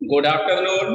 Good afternoon.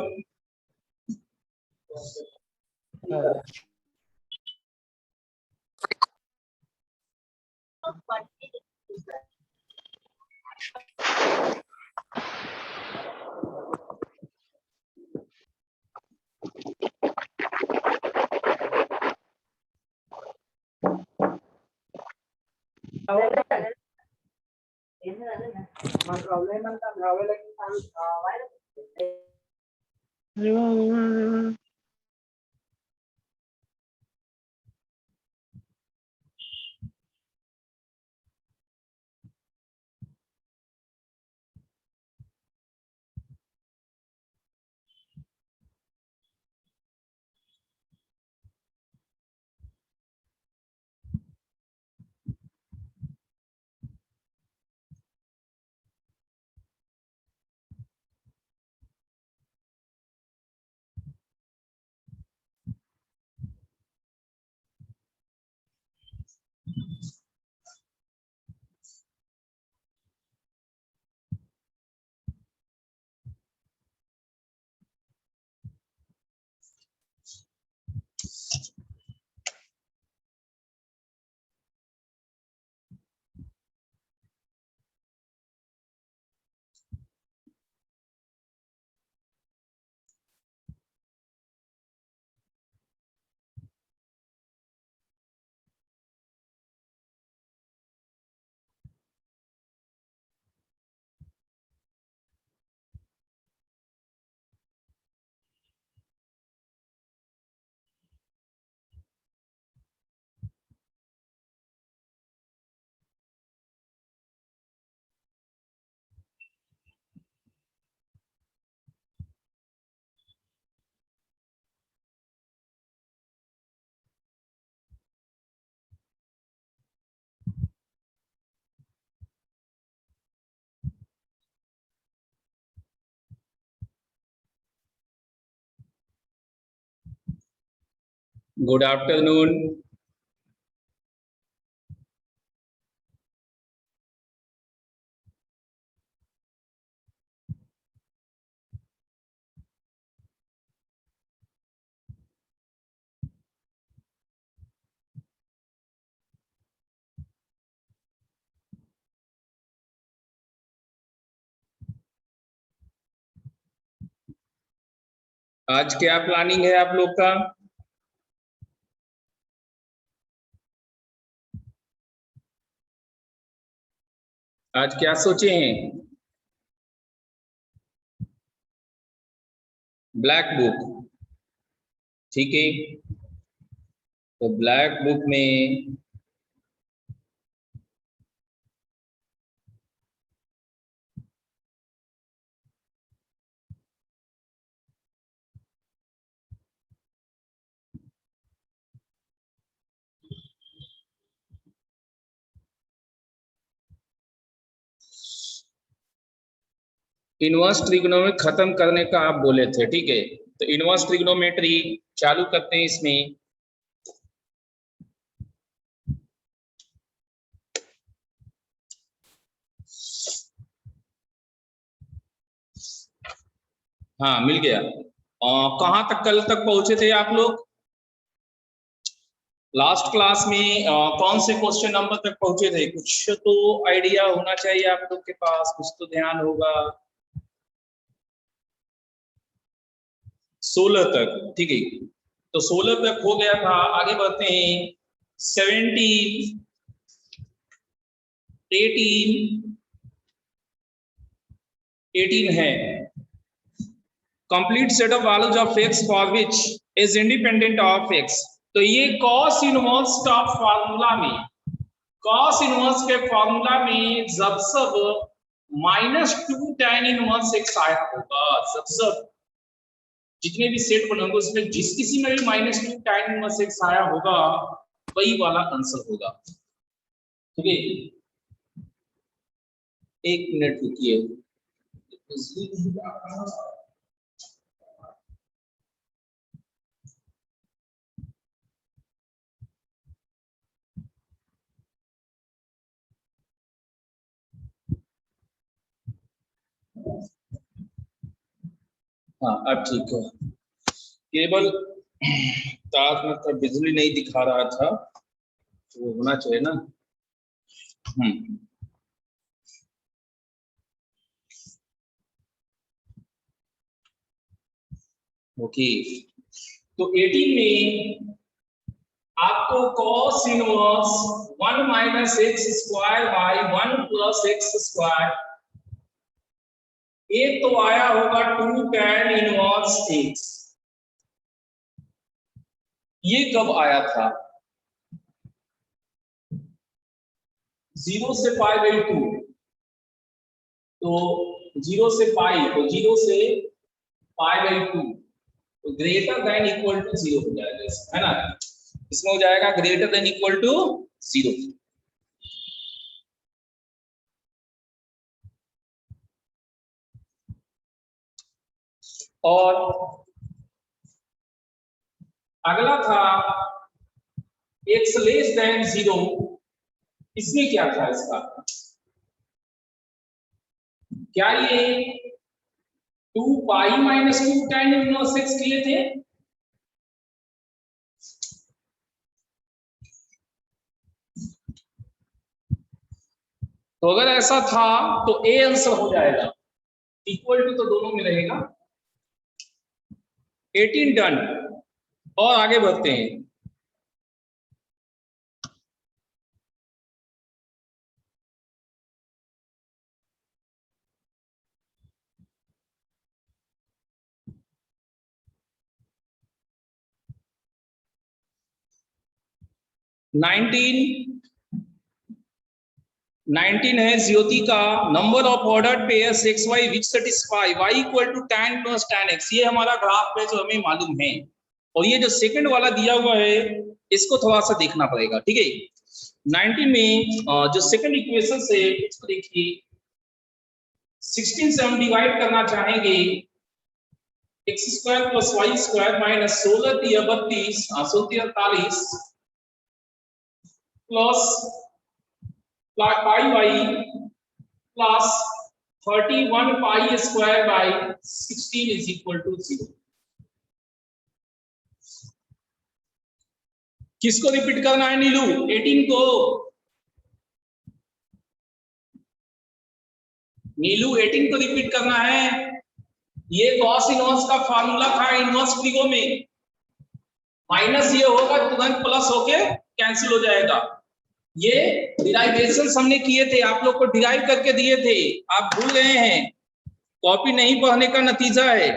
Good afternoon. आज क्या planning है आप लोग का? आज क्या सोचे हैं? ब्लैक बुक, ठीक है। तो ब्लैक बुक में इनवर्स ट्रिग्नोमेट्री खत्म करने का आप बोले थे, ठीक है। तो इनवर्स ट्रिग्नोमेट्री चालू करते हैं। इसमें हाँ मिल गया। कहाँ तक कल तक पहुंचे थे आप लोग? लास्ट क्लास में कौन से क्वेश्चन नंबर तक पहुंचे थे? कुछ तो आइडिया होना चाहिए आप लोग के पास, कुछ तो ध्यान होगा। 16 तक, ठीक है। तो 16 तक हो गया था। आगे बढ़ते हैं। 17, 18 है। Complete set of values of x for which is independent of x। तो ये कॉस इनवर्स का फॉर्मूला में, कॉस इनवर्स के फॉर्मूला में जब सब -2 tan इनवर्स x आया होगा, जब सब जितने भी सेट बनेंगे उसमें जिस किसी में भी -2 tan इनवर्स x आया होगा, वही वाला आंसर होगा। ठीक है, एक मिनट रुकिए। हाँ अब ठीक है। केवल तार मतलब बिजली नहीं दिखा रहा था, तो वो होना चाहिए ना। ओके, तो 18 में आपको cos inverse 1 minus x square by 1 plus x square, ये तो आया होगा 2 tan इनवर्स एक्स। ये कब आया था? 0 से पाई बाई 2, तो 0 से पाई, तो 0 से पाई बाई 2, तो ग्रेटर देन इक्वल टू 0 हो जाएगा, है ना। इसमें हो जाएगा ग्रेटर देन इक्वल टू 0। और अगला था एक्स लेस देन 0, इसमें क्या था इसका? क्या ये 2 pi minus 2 tan inverse x किए थे? तो अगर ऐसा था तो ए आंसर हो जाएगा, इक्वल टू तो दोनों में रहेगा। 18 डन। और आगे बढ़ते हैं। नाइनटीन है ज्योति का, number of order pairs X Y which satisfy Y equal to tan plus tan x, ये हमारा ग्राफ है जो हमें मालूम है। और ये जो सेकंड वाला दिया हुआ है इसको थोड़ा सा देखना पड़ेगा। ठीक है, 19 में जो सेकंड इक्वेशन है इसको देखिए, 16 से हम डिवाइड करना चाहेंगे, X square plus Y square minus 16 तिया 32 48 plus pi Y plus 31 pi square by 16 is equal to 0। किसको रिपीट करना है नीलू? 18 को। नीलू 18 को रिपीट करना है। ये कॉस इनवर्स का फार्मूला था इनवर्स ट्रिगो में, माइनस ये होगा तुरंत प्लस होके कैंसिल हो जाएगा। ये डिराइवेशंस हमने किए थे, आप लोग को डिराइव करके दिए थे, आप भूल गए हैं, कॉपी नहीं पढ़ने का नतीजा है,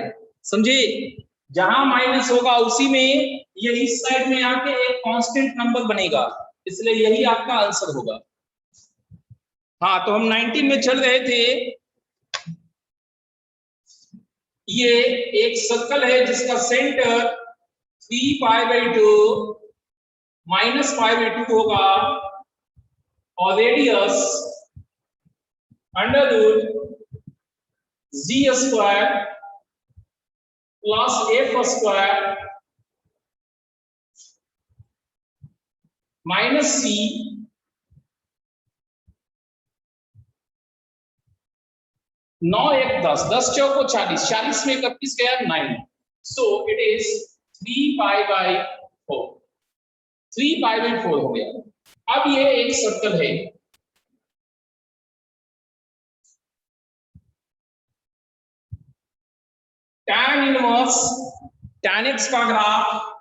समझे। जहां माइनस होगा उसी में ये इस साइड में आके एक कांस्टेंट नंबर बनेगा, इसलिए यही आपका आंसर होगा। हाँ, तो हम 19 में चल रहे थे। ये एक सर्कल है जिसका centre 3 pi by 2 minus pi by 2 होगा और radius under root g square plus f square minus c नौ एक 10, 10 चौको 40, 40 में 31 गया 9, so it is 3 pi by 4, 3 pi by 4 हो गया। अब ये एक सर्कल है, tan इनवर्स tan x का ग्राफ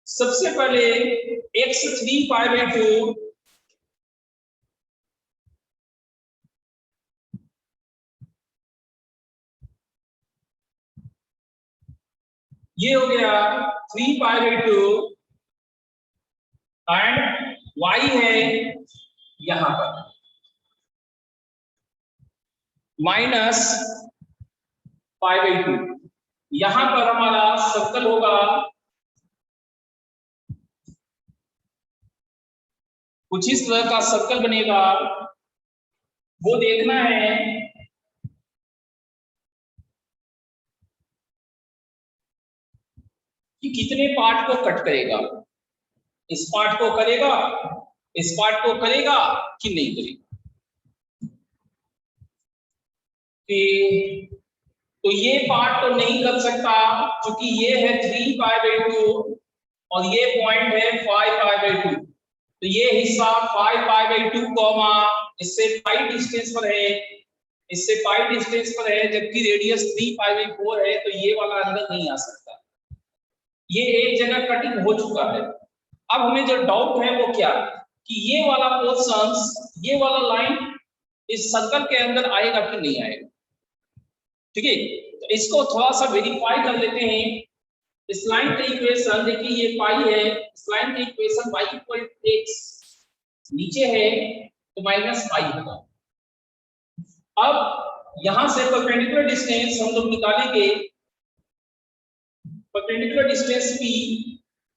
सबसे पहले x 3 पाई बाई 2 ये हो गया 3 पाई बाई 2 एंड y है यहां पर -π/2। यहां पर हमारा सर्कल होगा कुछ इस तरह का सर्कल बनेगा, वो देखना है कि कितने पार्ट को कट करेगा, इस पार्ट को करेगा, इस पार्ट को करेगा कि नहीं करेगा। तो ये पार्ट तो नहीं कर सकता क्योंकि ये है 3π/2 और ये पॉइंट है 5π/2। तो ये हिस्सा 5π/2 कॉमा इससे पाई डिस्टेंस पर है, इससे पाई डिस्टेंस पर है, जबकि रेडियस 3π/4 है, तो ये वाला अंदर नहीं आ सकता। ये एक जगह कटिंग हो चुका है। अब हमें जो डाउट है वो क्या कि ये वाला पोर्शंस, ये वाला लाइन इस सर्कल के अंदर आएगा कि नहीं आएगा। ठीक है, तो इसको थोड़ा सा वेरीफाई कर लेते हैं। इस लाइन का इक्वेशन देखिए, ये पाई है, इस लाइन का इक्वेशन y = x नीचे है तो -π होगा। अब यहां से परपेंडिकुलर डिस्टेंस हम लोग निकालेंगे, परपेंडिकुलर डिस्टेंस p,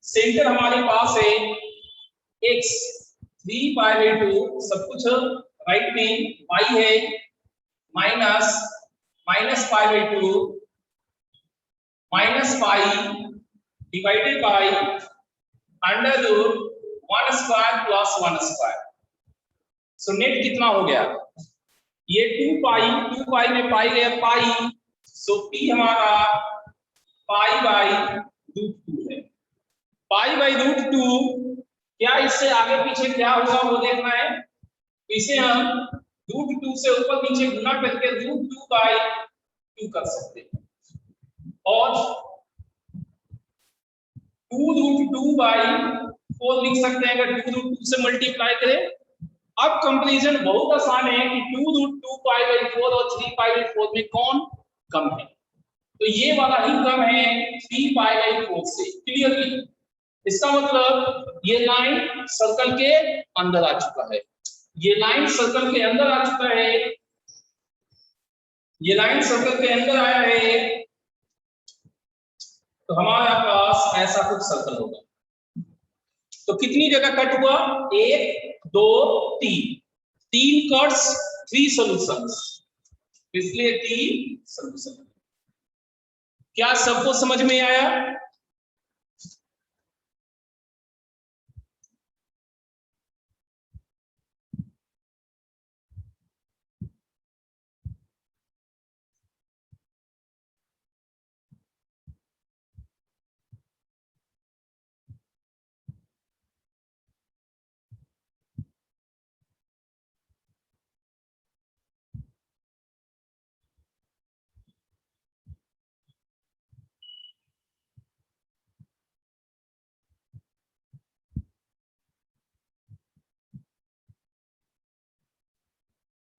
सेंटर हमारे पास है x 3π/2, सब कुछ राइट में, y है -π/2 -π डिवाइडेड बाय √1² + 1²। सो नेट कितना हो गया, ये 2π में पाई गया पाई, सो p हमारा π/√2 है। π/√2 क्या इससे आगे पीछे क्या होगा वो देखना है, तो इसे हम √2 से ऊपर नीचे गुना करके √2/2 कर सकते हैं और 2√2/4 लिख सकते हैं अगर 2√2 से मल्टीप्लाई करें। अब कंपैरिजन बहुत आसान है कि 2√2π/4 और 3π/4 में कौन कम है, तो ये वाला ही कम है 3π/4 से क्लियरली। इसका मतलब ये लाइन सर्कल के अंदर आ चुका है, ये लाइन सर्कल के अंदर आ चुका है, ये लाइन सर्कल के अंदर आया है, तो हमारे पास ऐसा कुछ सर्कल होगा। तो कितनी जगह कट हुआ, 1 2 3 कट्स 3 सॉल्यूशंस, इसलिए 3 सॉल्यूशन। क्या सबको समझ में आया?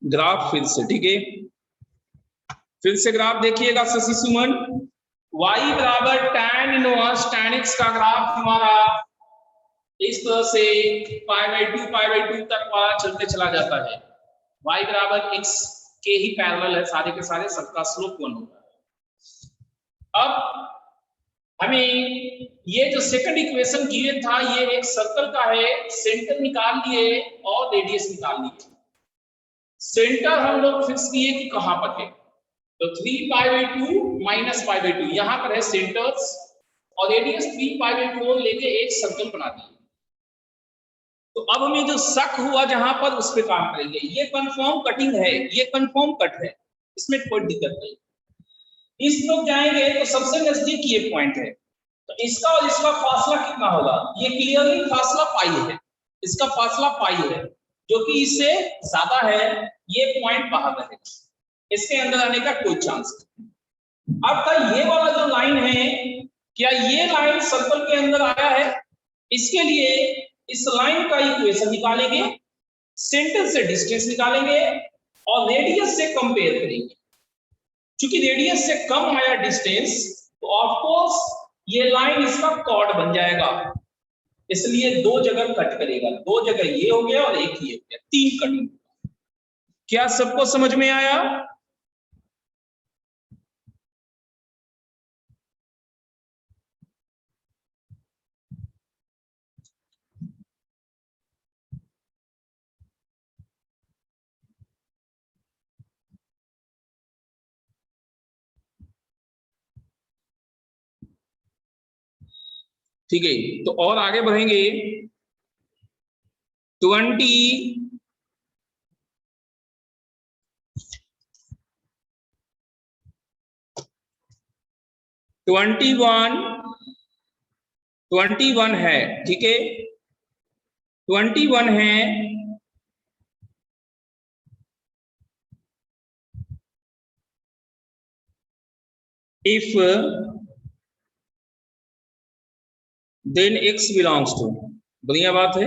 ग्राफ फिर से, ठीक है, फिर से ग्राफ देखिएगा शशि सुमन। y = tan inverse tan x का ग्राफ हमारा इस तरह से π/2 तक वाला चलते चला जाता है। y = x के ही पैरेलल है सारे के सारे, सबका स्लोप 1 होगा। अब हमें ये जो सेकंड इक्वेशन गिवन था, ये एक सर्कल का है, सेंटर निकाल लिए और रेडियस निकाल लिए। सेंटर हम लोग फिक्स किए कि कहां पर है, तो 3π/2 -π/2 यहां पर है सेंटर्स, और रेडियस 3π/4 लेके एक सर्कल बना दिए। तो अब हमें जो शक हुआ जहां पर उस पे काम करेंगे। ये कंफर्म कटिंग है, ये कंफर्म कट है, इसमें कोई दिक्कत नहीं। इस लोग जाएंगे तो सबसे नजदीक ये पॉइंट है, तो इसका और इसका फासला कितना होगा, ये क्लियरली फासला पाई है, इसका फासला पाई है, जो कि इससे ज्यादा है, ये पॉइंट बाहर रहेगा, इसके अंदर आने का कोई चांस नहीं। अब तक ये वाला जो लाइन है, क्या ये लाइन सर्कल के अंदर आया है, इसके लिए इस लाइन का इक्वेशन निकालेंगे, सेंटर से डिस्टेंस निकालेंगे और रेडियस से कंपेयर करेंगे। क्योंकि रेडियस से कम आया डिस्टेंस, तो ऑफ कोर्स ये लाइन इसका कॉर्ड बन जाएगा। इसलिए दो जगह कट करेगा, दो जगह ये हो गया और एक ये हो गया, तीन कटिंग। क्या सबको समझ में आया? ठीक है, तो और आगे बढ़ेंगे। 21 है, ठीक है, 21 है। If then x belongs to, बढ़िया बात है।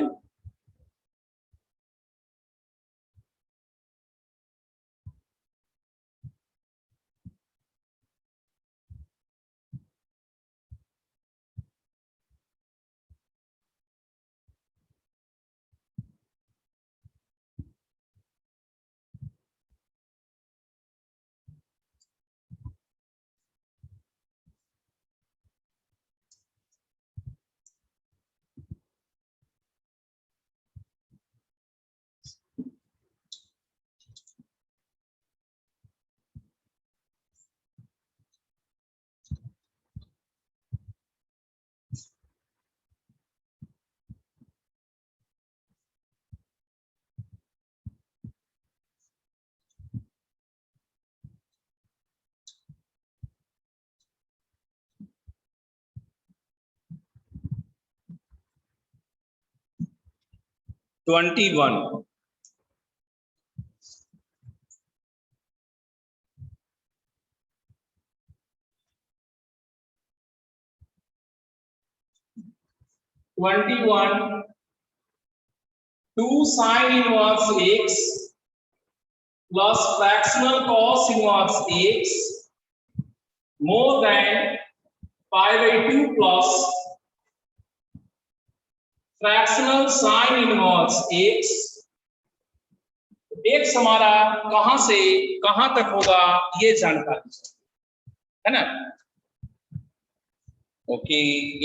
Twenty one 2 sin inverse x plus fractional cos inverse x more than pi by 2 plus fractional sin inverse x। x हमारा कहां से कहां तक होगा ये जानकारी है ना। ओके,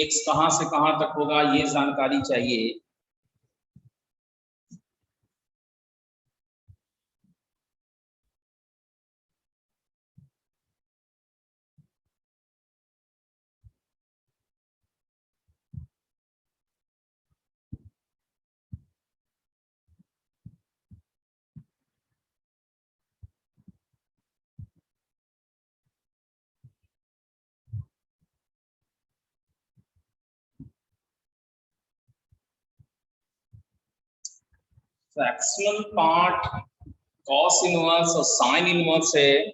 x कहां से कहां तक होगा ये जानकारी चाहिए। फ्रैक्शनल पार्ट कॉस इनवर्स और साइन इनवर्स है।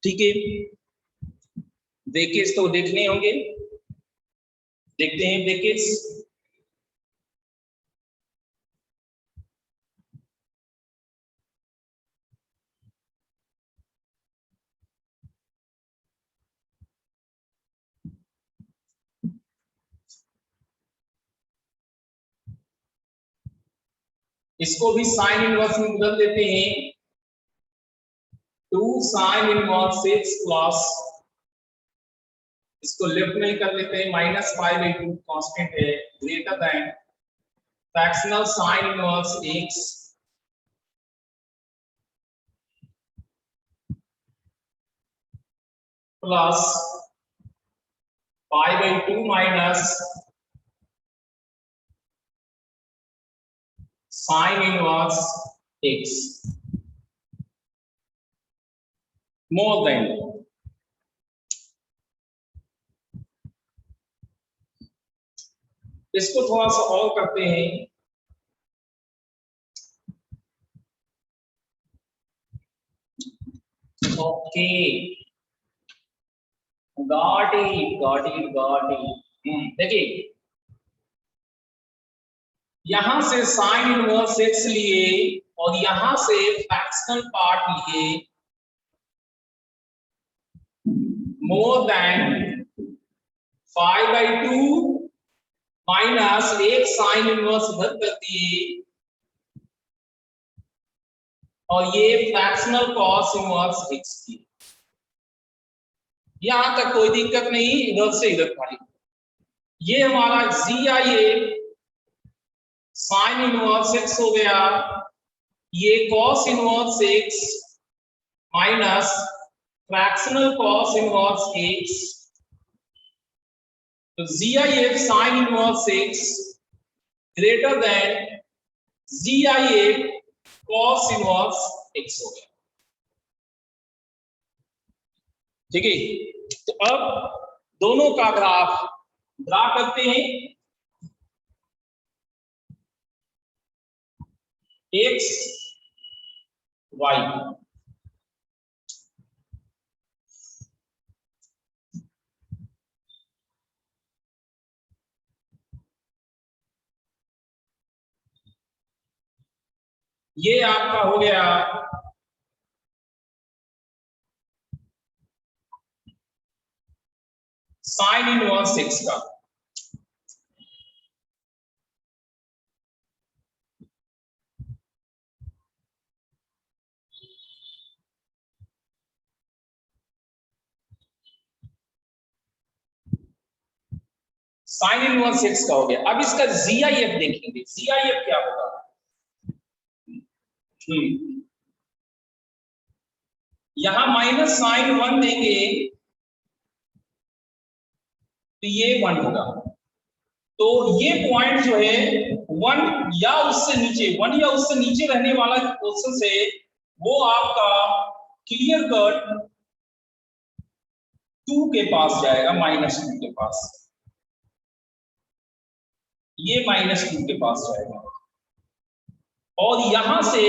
ठीक है, ब्रैकेट्स तो देखने होंगे, देखते हैं ब्रैकेट्स। इसको भी साइन इनवर्स में बदल देते हैं। 2 sin इनवर्स x प्लस, इसको लेफ्ट में कर लेते हैं, माइनस 5/2 कांस्टेंट है, greater then fractional sign inverse x plus pi/2 minus sign inverse x more than. इसको थोड़ा सा और करते हैं। Okay, got it. देखिए यहां से साइन इनवर्स x लिए और यहां से फ्रैक्शनल पार्ट लिए मोर देन 5/2 माइनस एक साइन इनवर्स इधर कर दिए और ये फ्रैक्शनल कॉस इनवर्स x की। यहां तक कोई दिक्कत नहीं, इधर से इधर खाली। ये हमारा GIA साइन इनवर्स x हो गया, ये cos inverse x minus fractional cos inverse x, तो GIF sign inverse x greater than GIA cos inverse x हो गया। ठीक है, तो अब दोनों का ग्राफ ड्रा करते हैं। x y, ये आपका हो गया साइन इनवर्स x का। साइन इनवर्स x का हो गया। अब इसका GIF देखेंगे, GIF क्या होगा। यहां माइनस साइन 1 देंगे तो ये 1 होगा, तो ये पॉइंट जो है 1 या उससे नीचे, 1 या उससे नीचे रहने वाला पोर्शन से वो आपका क्लियर कट 2 के पास जाएगा, -2 के पास, ये -2 के पास जाएगा। और यहां से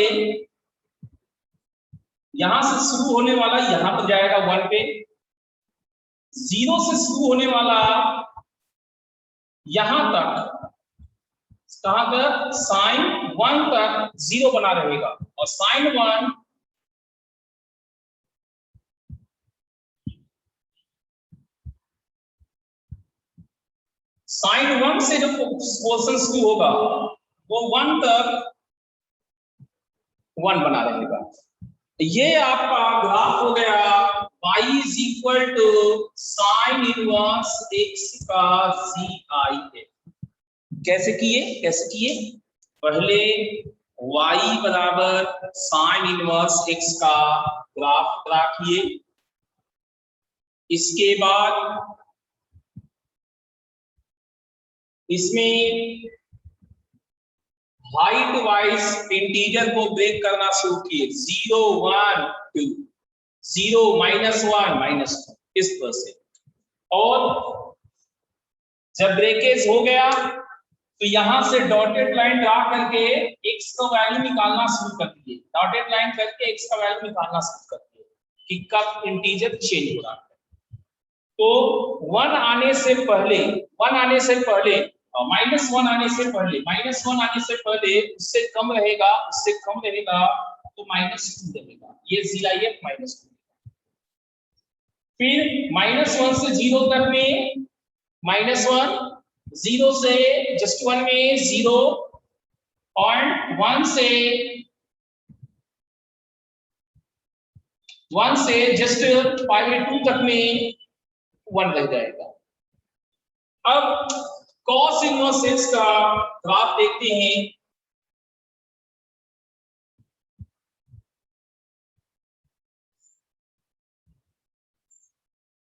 शुरू होने वाला यहां पर जाएगा 1 पे, 0 से शुरू होने वाला यहां तक, कहां तक, साइन 1 तक 0 बना रहेगा, और साइन 1 से जो पोर्शन शुरू होगा वो 1 तक 1 बना रहेगा। ये आपका ग्राफ हो गया y is equal to sine inverse x का GIF। कैसे किए, पहले y बराबर साइन इनवर्स x का ग्राफ ड्रा किए, इसके बाद इसमें हाइट वाइज इंटीजर को ब्रेक करना शुरू किए, 0 1 2, 0 -1 -2, इस तरह से। और जब ब्रेकेज हो गया तो यहां से डॉटेड लाइन ड्रा करके x का वैल्यू निकालना शुरू कर दिए, डॉटेड लाइन करके x का वैल्यू निकालना शुरू कर दिए कि कब इंटीजर चेंज हो रहा है। तो 1 आने से पहले -1 आने से पहले, -1 आने से पहले उससे कम रहेगा, तो -2 रहेगा, ये GIF -2। फिर -1 से 0 तक में -1, 0 से जस्ट 1 में 0, और 1 से जस्ट 5/2 तक में 1 रह जाएगा। अब कॉस इनवर्स x का ग्राफ देखते हैं।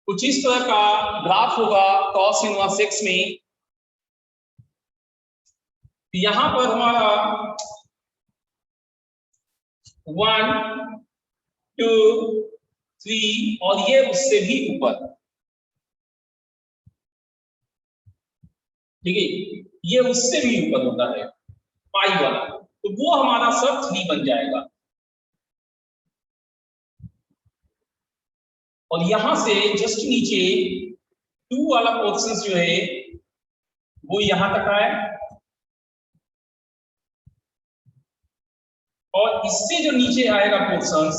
कुछ इस तरह का ग्राफ होगा कॉस इनवर्स x में। यहां पर हमारा 1 2 3 और ये उससे भी ऊपर, ठीक है, ये उससे भी ऊपर होता है पाई वाला, तो वो हमारा सब 3 बन जाएगा। और यहां से जस्ट नीचे 2 वाला पोर्शन जो है वो यहां तक आए, और इससे जो नीचे आएगा पोर्शंस,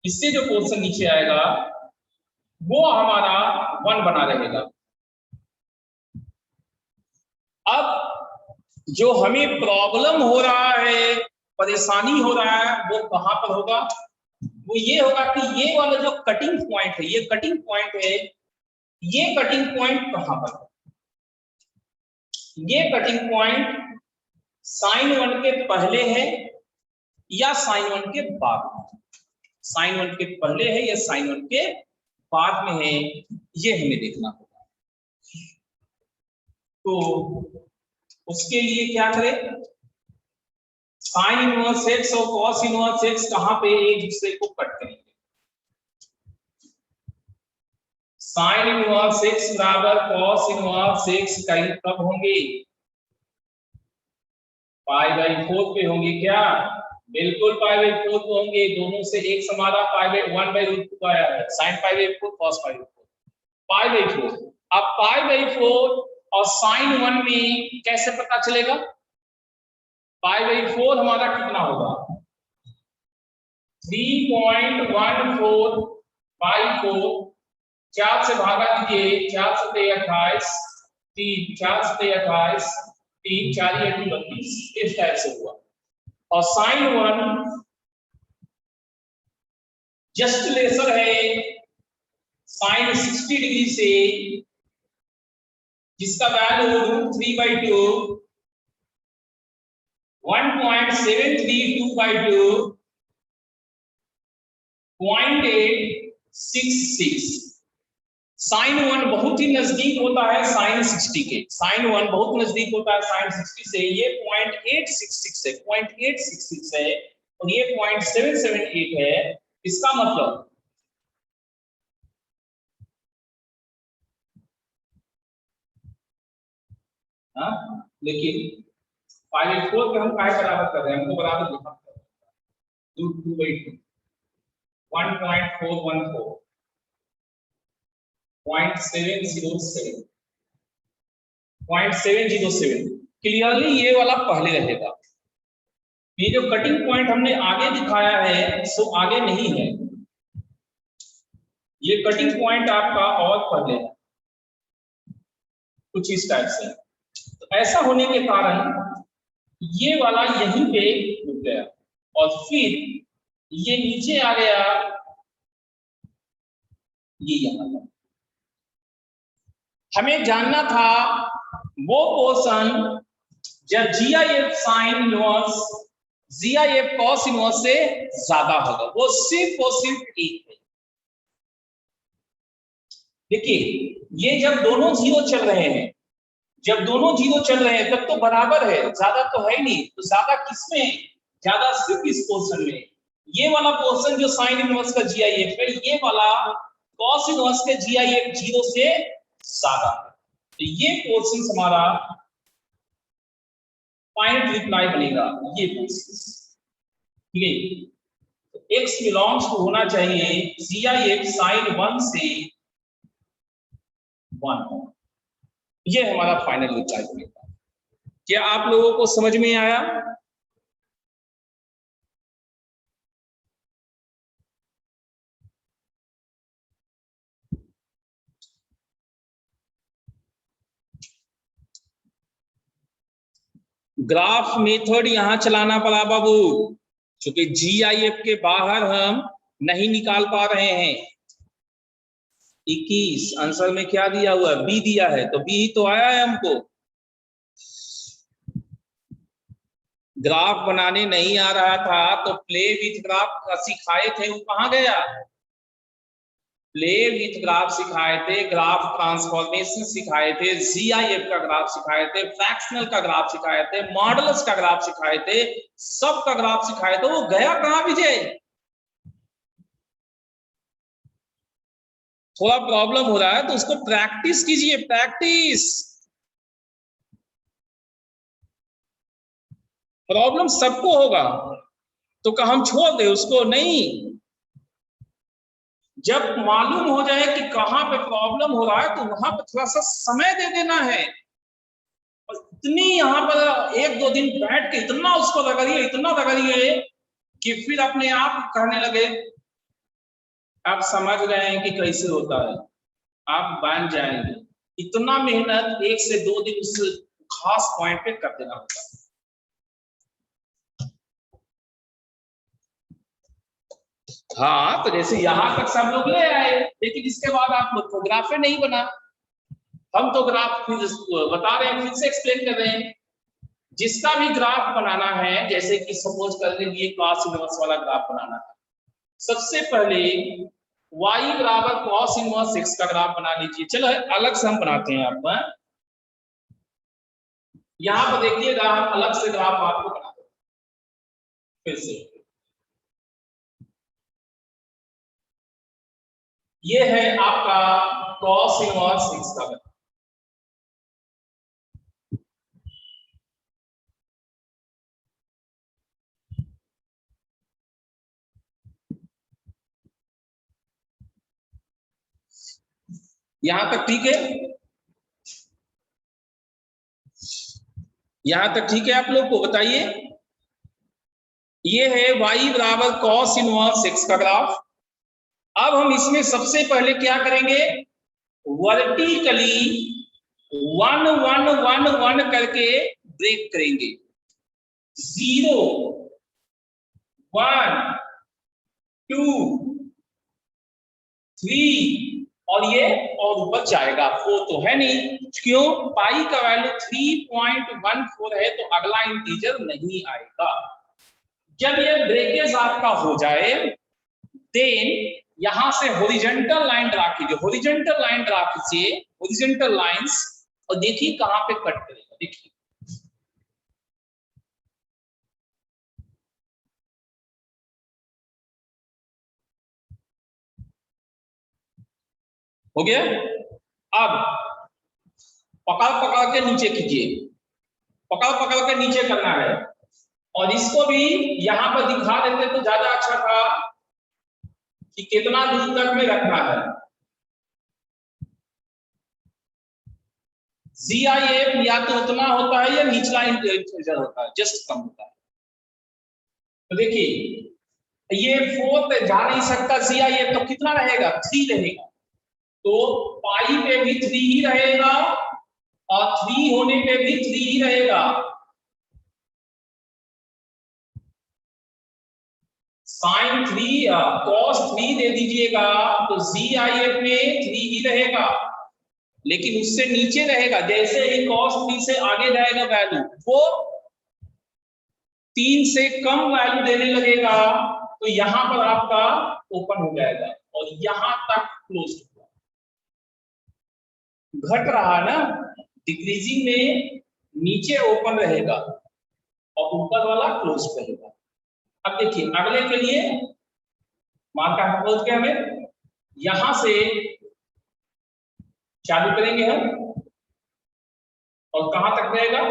इससे जो पोर्शन नीचे आएगा वो हमारा 1 बना रहेगा। अब जो हमें प्रॉब्लम हो रहा है, परेशानी हो रहा है, वो कहां पर होगा? वो ये होगा कि ये वाला जो कटिंग पॉइंट है, ये कटिंग पॉइंट है, ये कटिंग पॉइंट कहां पर है? ये कटिंग पॉइंट sin 1 के पहले है या sin 1 के बाद में? sin 1 के पहले है या sin 1 के बाद में है, ये हमें देखना होगा। तो उसके लिए क्या करें? sin इनवर्स x और cos इनवर्स x कहां पे एक दूसरे को कट करेंगे? sin इनवर्स x बराबर cos इनवर्स x कब होंगे? π/4 पे होंगे क्या? बिल्कुल π/4 पे होंगे। दोनों से एक समारा π/1/√2 आया है, sin π/4 cos π/4 π/4। अब π/4 और sin 1 में कैसे पता चलेगा? π/4 हमारा कितना होगा? 3.14/4, 4 से भागा दीजिए, 4 से 28, 3 4 से 28, 3 4 या 32, इस टाइप से हुआ। और sin 1 जस्ट लेसर है sin 60 डिग्री से, जिसका वैल्यू √3/2, 1.732/2, 0.866। sin 1 बहुत ही नजदीक होता है sin 60 के, sin 1 बहुत नजदीक होता है sin 60 से। ये 0.866 है, 0.866 है और ये 0.778 है। इसका मतलब लेकिन π/4 के हम काय बराबर कर रहे हैं? हमको बराबर लिखना पड़ेगा √2/2, 1.414, 0.707 क्लियरली ये वाला पहले रहेगा। ये जो कटिंग पॉइंट हमने आगे दिखाया है सो आगे नहीं है, ये कटिंग पॉइंट आपका और पहले है, कुछ इस टाइप से। तो ऐसा होने के कारण ये वाला यहीं पे रुक गया और फिर ये नीचे आ गया, ये यहां था। हमें जानना था वो पोर्शन जब GIF sin inverse GIF cos inverse से ज्यादा होगा, वो सिर्फ और सिर्फ एक है। देखिए ये जब दोनों जीरो चल रहे हैं, जब दोनों जीरो चल रहे हैं तब तो बराबर है, ज्यादा तो है ही नहीं। तो ज्यादा किसमें? ज्यादा सिर्फ इस पोर्शन में। ये वाला पोर्शन जो साइन इनवर्स का GIF है, ये वाला cos इनवर्स के GIF 0 से ज्यादा है। तो ये पोर्शन हमारा फाइनल रिप्लाई बनेगा, ये पोर्शन। ठीक है, तो x बिलोंग्स टू होना चाहिए GIF sin 1 से 1। ये हमारा फाइनल रिप्लाई बनेगा। क्या आप लोगों को समझ में आया? ग्राफ मेथड यहां चलाना पड़ा बाबू, क्योंकि GIF के बाहर हम नहीं निकाल पा रहे हैं। 21 आंसर में क्या दिया हुआ है? बी दिया है, तो बी तो आया है हमको। ग्राफ बनाने नहीं आ रहा था तो प्ले विथ ग्राफ सिखाए थे, वो कहां गया? प्ले विथ ग्राफ सिखाए थे, ग्राफ ट्रांसफॉर्मेशन सिखाए थे, GIF का ग्राफ सिखाए थे, फ्रैक्शनल का ग्राफ सिखाए थे, मॉडल्स का ग्राफ सिखाए थे, सब का ग्राफ सिखाए थे। वो गया कहां विजय? थोड़ा प्रॉब्लम हो रहा है तो उसको प्रैक्टिस कीजिए, प्रैक्टिस। प्रॉब्लम सबको होगा तो क्या हम छोड़ दे उसको? नहीं, जब मालूम हो जाए कि कहां पे प्रॉब्लम हो रहा है तो वहां पे थोड़ा सा समय दे देना है। इतनी यहाँ पर एक दो दिन बैठ के इतना उसको रगड़िए, इतना रगड़िए कि फिर अपने आप कहने लगे। आप समझ रहे हैं कि कैसे होता है, आप बन जाएंगे। इतना मेहनत 1 से 2 दिन उस खास पॉइंट पे कर देना होता है। हाँ, तो जैसे यहाँ तक सब लोग ले आए, लेकिन इसके बाद आप लोग को ग्राफ नहीं बना। हम तो ग्राफ फिर बता रहे हैं, फिर से एक्सप्लेन कर रहे हैं। जिसका भी ग्राफ बनाना है, जैसे कि सपोज कर लीजिए कॉस इनवर्स वाला ग्राफ बनाना है, सबसे पहले y बराबर कॉस इनवर्स x का ग्राफ बना लीजिए। चलो अलग से हम बनाते हैं। आप यहाँ पर देखिएगा, हम अलग से ग्राफ आपको बना दें। फिर से ये है आपका कॉस इनवर्स x का ग्राफ। यहां तक ठीक है? यहां तक ठीक है? आप लोग को बताइए। ये है y बराबर कॉस इनवर्स x का ग्राफ। अब हम इसमें सबसे पहले क्या करेंगे, वर्टिकली 1 1 1 1 करके ब्रेक करेंगे। 0 1 2 3 और ये और ऊपर जाएगा 4 तो है नहीं, क्यों? पाई का वैल्यू 3.14 है, तो अगला इंटीजर नहीं आएगा। जब ये ब्रेकेज आपका हो जाए, देन यहां से हॉरिजॉन्टल लाइन ड्रा कीजिए। हॉरिजॉन्टल लाइन ड्रा कीजिए, हॉरिजॉन्टल लाइंस, और देखिए कहां पे कट करेगा। देखिए हो गया। अब पकड़ पकड़ के नीचे कीजिए, पकड़ पकड़ के नीचे करना है। और इसको भी यहां पर दिखा देते तो ज्यादा अच्छा था कि कितना दूर तक में रखना है। CIF या तो उतना होता है या निचला इंटीजर होता है, जस्ट कम होता है। तो देखिए ये 4 पे जा नहीं सकता CIF, तो कितना रहेगा? 3 रहेगा। तो पाई पे भी 3 ही रहेगा और 3 होने पे भी 3 ही रहेगा। साइन 3 कॉस 3 दे दीजिएगा तो CIF में 3 ही रहेगा, लेकिन उससे नीचे रहेगा। जैसे ही cos 3 से आगे जाएगा वैल्यू, वो 3 से कम वैल्यू देने लगेगा, तो यहां पर आपका ओपन हो जाएगा और यहां तक क्लोज होगा। घट रहा ना, डिक्रीजिंग में नीचे ओपन रहेगा और ऊपर वाला क्लोज रहेगा। अब देखिए अगले के लिए मार्क क्लोज के हमें यहां से चालू करेंगे हम, और कहां तक रहेगा?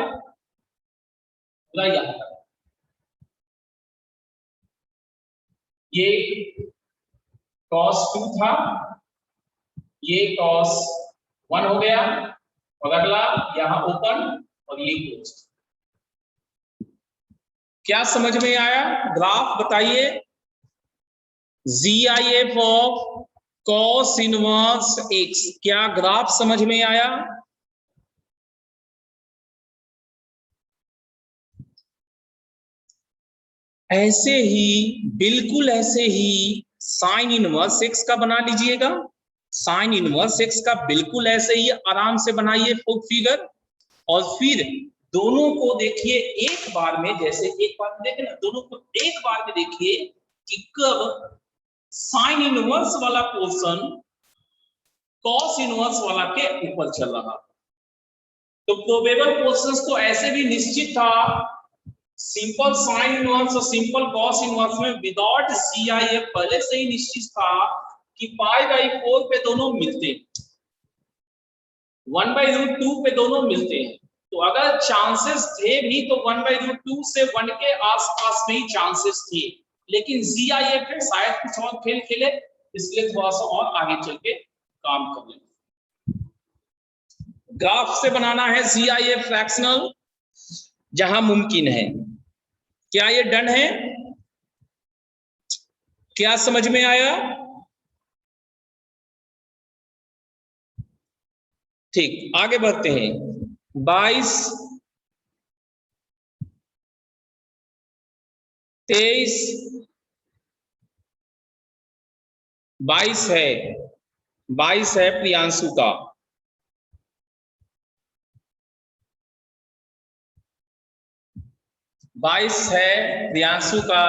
पूरा यहां तक। ये cos 2 था, ये cos 1 हो गया, और अगला यहां ओपन और ये क्लोज। क्या समझ में आया? ग्राफ बताइए। GIF of cos inverse x, क्या ग्राफ समझ में आया? ऐसे ही, बिल्कुल ऐसे ही साइन इनवर्स x का बना लीजिएगा। साइन इनवर्स x का बिल्कुल ऐसे ही आराम से बनाइए फिगर, और फिर दोनों को देखिए एक बार में। जैसे एक बार में देखे ना, दोनों को एक बार में देखिए कि कब साइन इनवर्स वाला पोर्शन कॉस इनवर्स वाला के ऊपर चल रहा। तो प्रोबेबल पोर्शंस तो ऐसे भी निश्चित था, सिंपल साइन इनवर्स और सिंपल कॉस इनवर्स में विदाउट CIF पहले से ही निश्चित था कि π/4 पे दोनों मिलते हैं, 1/√2 पे दोनों मिलते हैं। तो अगर चांसेस थे भी तो 1/√2 से 1 के आसपास में ही चांसेस थे, लेकिन CIF पे शायद कुछ और खेल खेले, इसलिए थोड़ा सा और आगे चल के काम कर लें। ग्राफ से बनाना है CIF फ्रैक्शनल, जहां मुमकिन है। क्या ये डन है? क्या समझ में आया? ठीक, आगे बढ़ते हैं। 22, 23, 22 है, 22 है प्रियांशु का। 22 है प्रियांशु का।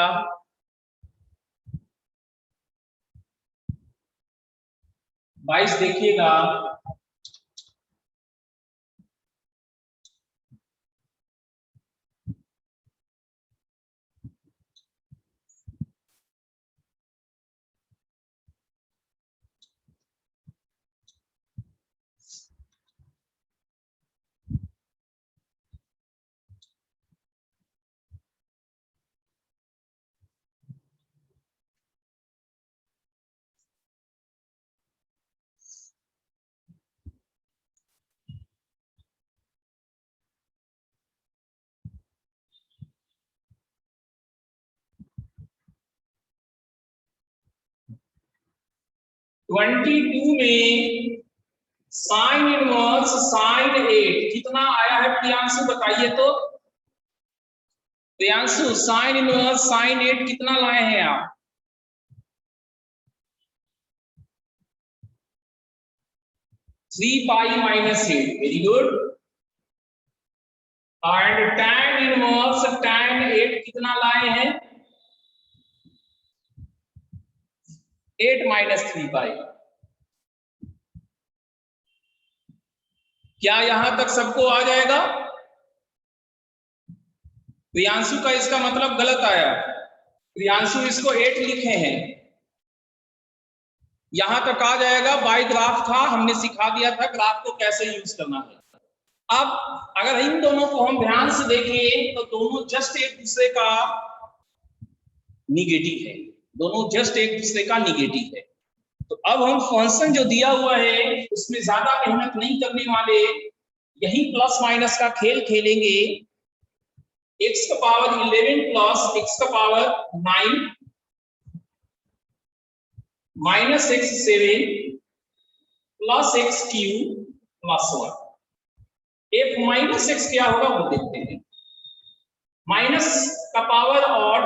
22 देखिएगा। 22 में साइन इनवर्स साइन 8 कितना आया है प्रियांशु, बताइए तो। प्रियांशु, साइन इनवर्स साइन 8 कितना लाए हैं आप? 3 pi minus 8, very good. And tan inverse tan 8 कितना लाए हैं? 8 माइनस 3 पाई। क्या यहां तक सबको आ जाएगा? प्रियांशु का इसका मतलब गलत आया। प्रियांशु इसको 8 लिखे हैं, यहां तक आ जाएगा। बाय ग्राफ था, हमने सिखा दिया था ग्राफ को कैसे यूज करना है। अब अगर इन दोनों को हम ध्यान से देखें तो दोनों जस्ट एक दूसरे का निगेटिव है, दोनों जस्ट एक दूसरे का निगेटिव है। तो अब हम फंक्शन जो दिया हुआ है उसमें ज्यादा मेहनत नहीं करने वाले, यही प्लस माइनस का खेल खेलेंगे। x का पावर 11 प्लस x का power 9 minus x 7 plus x cube plus 1। f minus x क्या होगा वो देखते हैं। माइनस का पावर ऑड,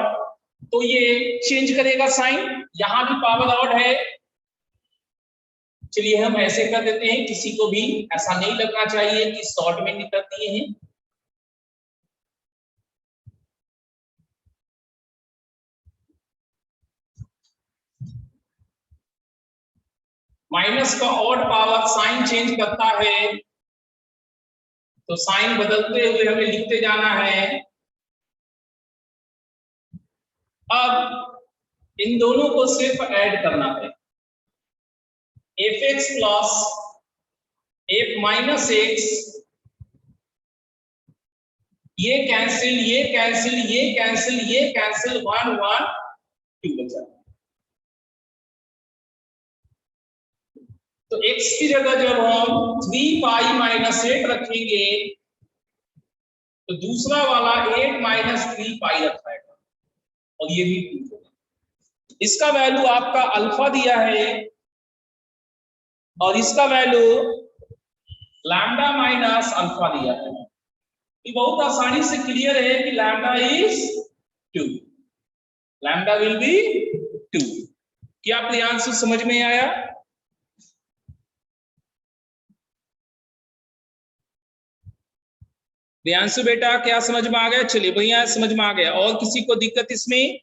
तो ये चेंज करेगा साइन, यहां भी पावर ऑड है। चलिए हम ऐसे कर देते हैं, किसी को भी ऐसा नहीं लगना चाहिए कि शॉर्ट में निकल दिए हैं। माइनस का ऑड पावर साइन चेंज करता है, तो साइन बदलते हुए हमें लिखते जाना है। अब इन दोनों को सिर्फ ऐड करना है। F x plus F minus x, ये कैंसिल, ये कैंसिल, ये कैंसिल, ये कैंसिल, 1 1 2 बचा। तो x की जगह जब हम 3 पाई माइनस 8 रखेंगे तो दूसरा वाला 8 माइनस 3 पाई रखाएगा, और ये भी 2 होगा। इसका वैल्यू आपका अल्फा दिया है और इसका वैल्यू लैम्डा माइनस अल्फा दिया है। ये बहुत आसानी से क्लियर है कि lambda is 2, lambda will be 2। क्या प्रियांशु समझ में आया? प्रियांशु बेटा क्या समझ में आ गया? चलिए भैया समझ में आ गया। और किसी को दिक्कत इसमें?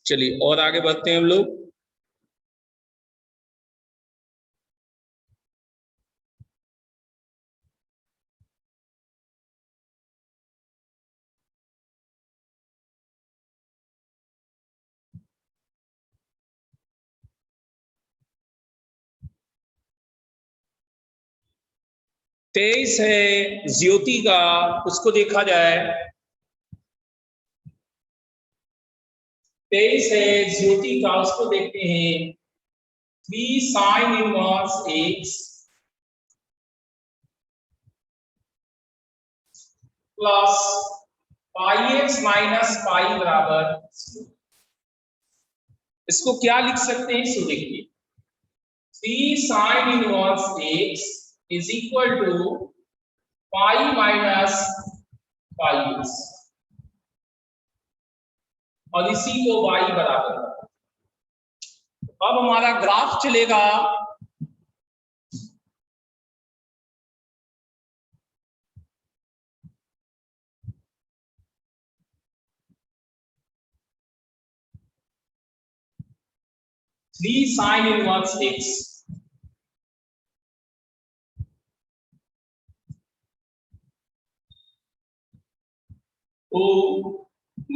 चलिए और आगे बढ़ते हैं हम लोग। 23 है ज्योति का, उसको देखा जाए। 23 है ज्योति का, उसको देखते हैं। 3 sin inverse x plus pi x minus pi बराबर 0। इसको क्या लिख सकते हैं, सो देखिए 3 sin inverse x is equal to pi minus pi X, और इसी को y बराबर। अब हमारा ग्राफ चलेगा थ्री साइन इनवर्स एक्स तो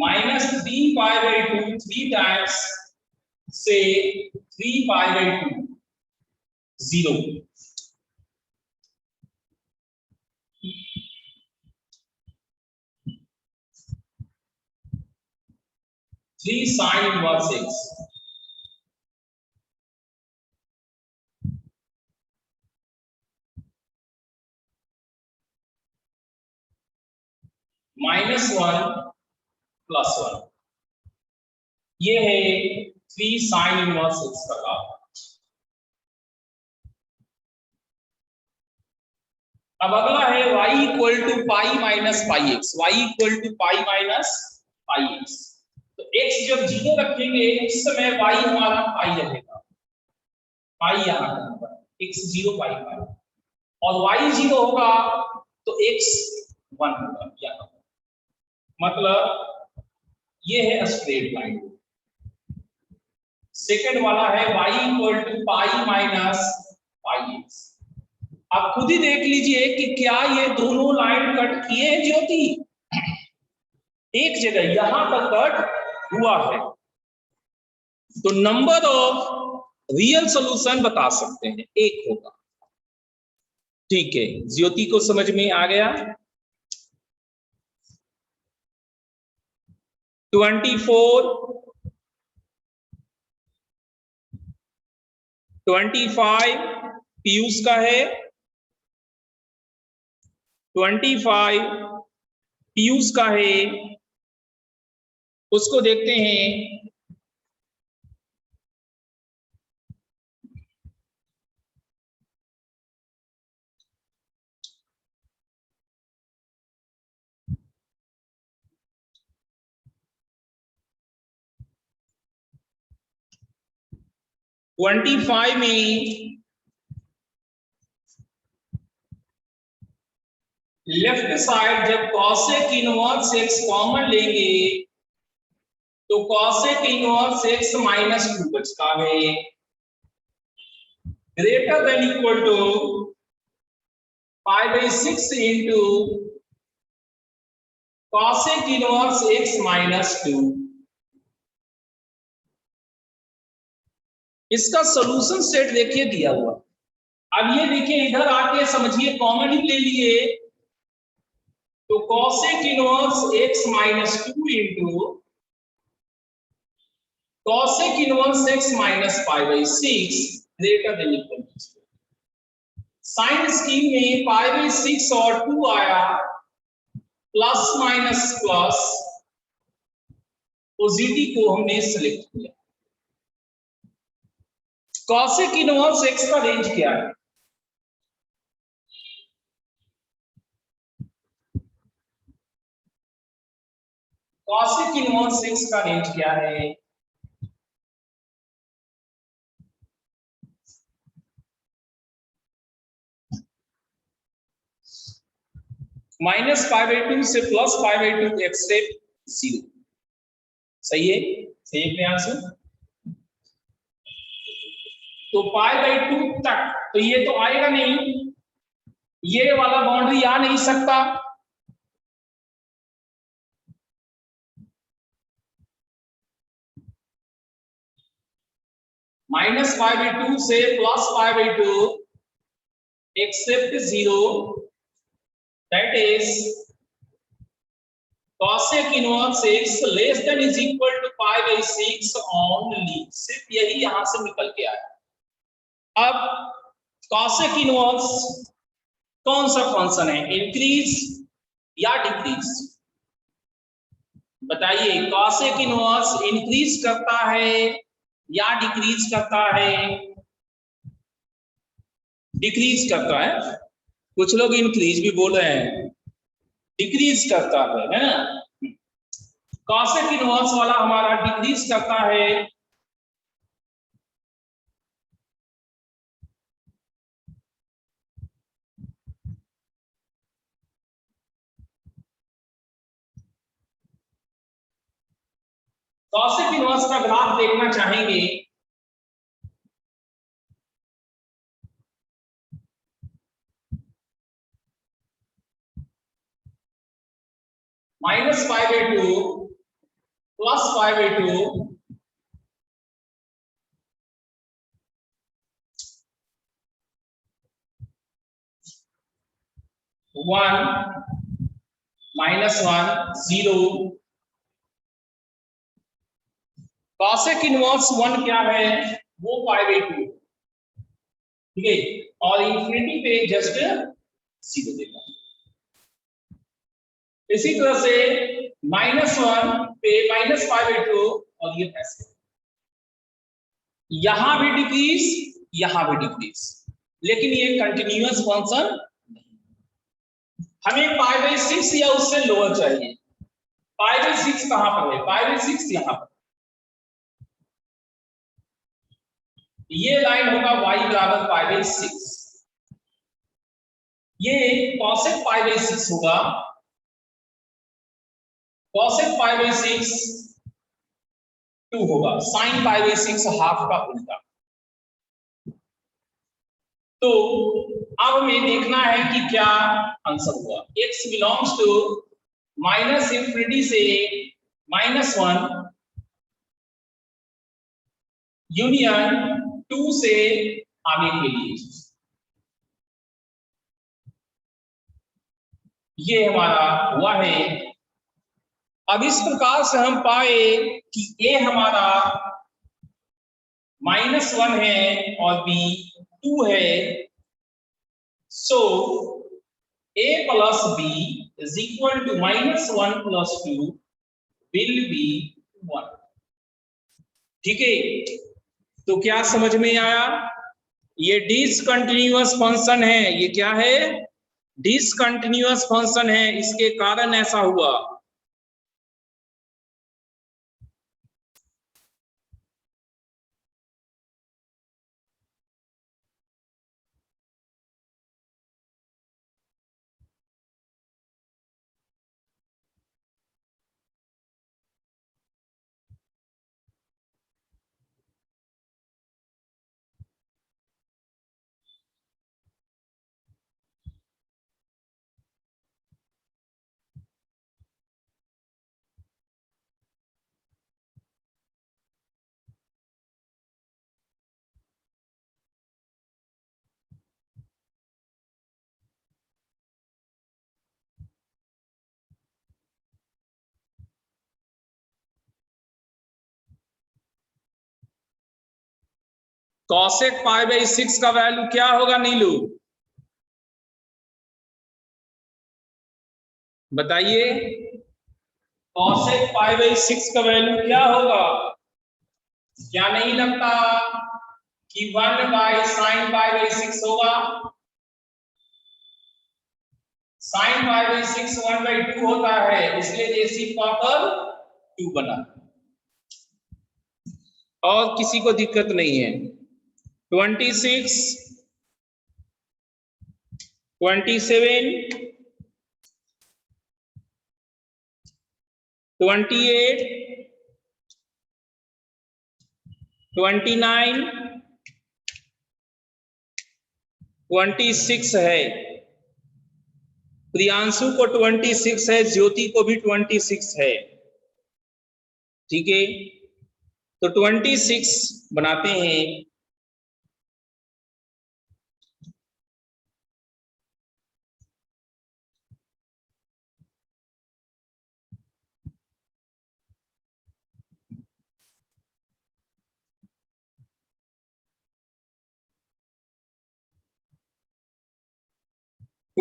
-3π/2 3 टाइम्स से 3π/2 0। थ्री साइन इनवर्स एक्स -1 +1, ये है 3 साइन इनवर्स एक्स का ग्राफ। अब अगला है y equal to pi minus pi X, y equal to pi minus pi X. तो x जब 0 रखेंगे उस समय y हमारा पाई रहेगा, पाई यहाँ पर x 0 पाई पाई, और y 0 होगा तो x 1 होगा यहाँ, मतलब ये है स्ट्रेट लाइन। सेकंड वाला है y equal to pi minus pi X. आप खुद ही देख लीजिए कि क्या ये दोनों लाइन कट किए हैं ज्योति, एक जगह यहां पर कट हुआ है, तो नंबर ऑफ रियल सॉल्यूशन बता सकते हैं, एक होगा। ठीक है, ज्योति को समझ में आ गया। 24 25 पीयूष का है, 25 पीयूष का है, उसको देखते हैं। ट्वेंटी 25 में लेफ्ट साइड जब कॉसेक इनवर्स एक्स कॉमन लेंगे तो कॉसेक इनवर्स एक्स माइनस 2 बचता है, greater than equal to π/6 into cosec inverse x minus 2। इसका सॉल्यूशन सेट देखिए दिया हुआ। अब ये देखिए इधर आके समझिए, कॉमन ही ले लिए तो cosec inverse x minus 2 into cosec inverse x minus π/6 greater than equal to. Sign scheme में π/6 और 2 आया, प्लस माइनस प्लस, पॉजिटिव को हमने सिलेक्ट किया। कॉसेक इनवर्स एक्स का रेंज क्या है, कॉसेक इनवर्स एक्स का रेंज क्या है, -π/2 से +π/2 एक्सेप्ट 0। सही है, सही है आंसर। तो π/2 तक तो ये तो आएगा नहीं, ये वाला बाउंड्री आ नहीं सकता, -π/2 से +π/2 except 0 that is cosec inverse x less than is equal to pi by 6 only, सिर्फ यही यहां से निकल के आया। अब cosec इनवर्स कौन सा फंक्शन है, इंक्रीज या डिक्रीज? बताइए, cosec इनवर्स इंक्रीज करता है या डिक्रीज करता है? डिक्रीज करता है। कुछ लोग इंक्रीज भी बोल रहे हैं, डिक्रीज करता है ना। cosec इनवर्स वाला हमारा डिक्रीज करता है। cosec इनवर्स का ग्राफ देखना चाहेंगे -π/2 +π/2 1 -1 0। cosec इनवर्स 1 क्या है, वो π/2, ठीक है, और इंफिनिटी पे जस्ट 0 देगा। इसी तरह से -1 पे -π/2 और ये ऐसे, यहां भी डिक्रीज, यहां भी डिक्रीज, लेकिन ये कंटिन्यूअस फंक्शन नहीं। हमें π/6 या उससे लोअर चाहिए। π/6 कहां पर है, π/6 यहां पर, ये लाइन होगा y बराबर π/6, ये cosec π/6 होगा। cosec π/6 2 होगा, sin π/6 हाफ का उल्टा। तो अब हमें देखना है कि क्या आंसर हुआ। x बिलोंग्स टू -∞ से -1 यूनियन 2 से आगे के लिए, ये हमारा हुआ है। अब इस प्रकार से हम पाए कि a हमारा -1 है और b 2 है, so a plus b is equal to -1 plus 2 will be 1। ठीक है, तो क्या समझ में आया? ये डिसकंटिन्यूअस फंक्शन है। ये क्या है, डिसकंटिन्यूअस फंक्शन है, इसके कारण ऐसा हुआ। cosec π/6 का वैल्यू क्या होगा नीलू, बताइए? cosec π/6 का वैल्यू क्या होगा? क्या नहीं लगता कि 1/sin π/6 होगा? sin π/6 1/2 होता है, इसलिए देसी प्रॉपर 2 बना। और किसी को दिक्कत नहीं है? 26, 27, 28, 29, 26 है। प्रियांशु को 26 है, ज्योति को भी 26 है। ठीक है, तो 26 बनाते हैं।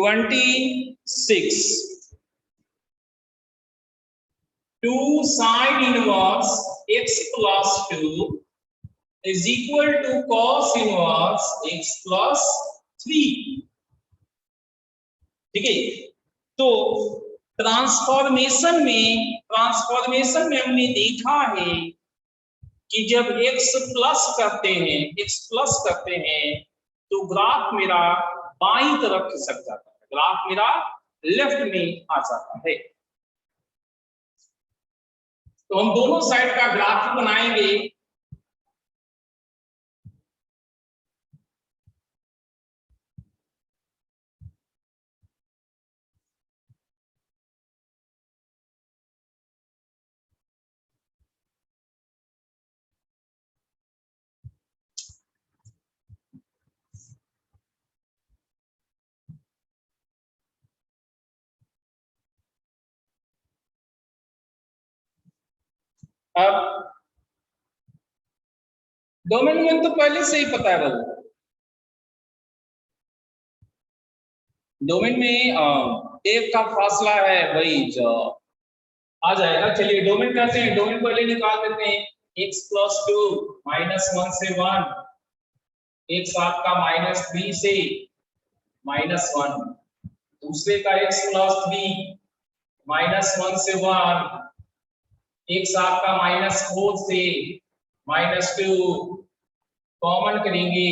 26 2 sin inverse x plus 2 is equal to cos inverse x plus 3। ठीक है, तो ट्रांसफॉर्मेशन में हमने देखा है कि जब x प्लस करते हैं तो ग्राफ मेरा बाईं तरफ खिसक जाता है, ग्राफ मेरा लेफ्ट में आ जाता है। तो हम दोनों साइड का ग्राफ बनाएंगे। अब डोमेन में तो पहले से ही पता है बाबू, डोमेन में एक का फासला है वही जो आ जाएगा। चलिए डोमेन कहते हैं, डोमेन पहले निकाल देते हैं। x प्लस 2 -1 से 1, एक साथ का -3 से -1, दूसरे का x प्लस 3 -1 से 1, एक साथ का -4 से -2, कॉमन करेंगे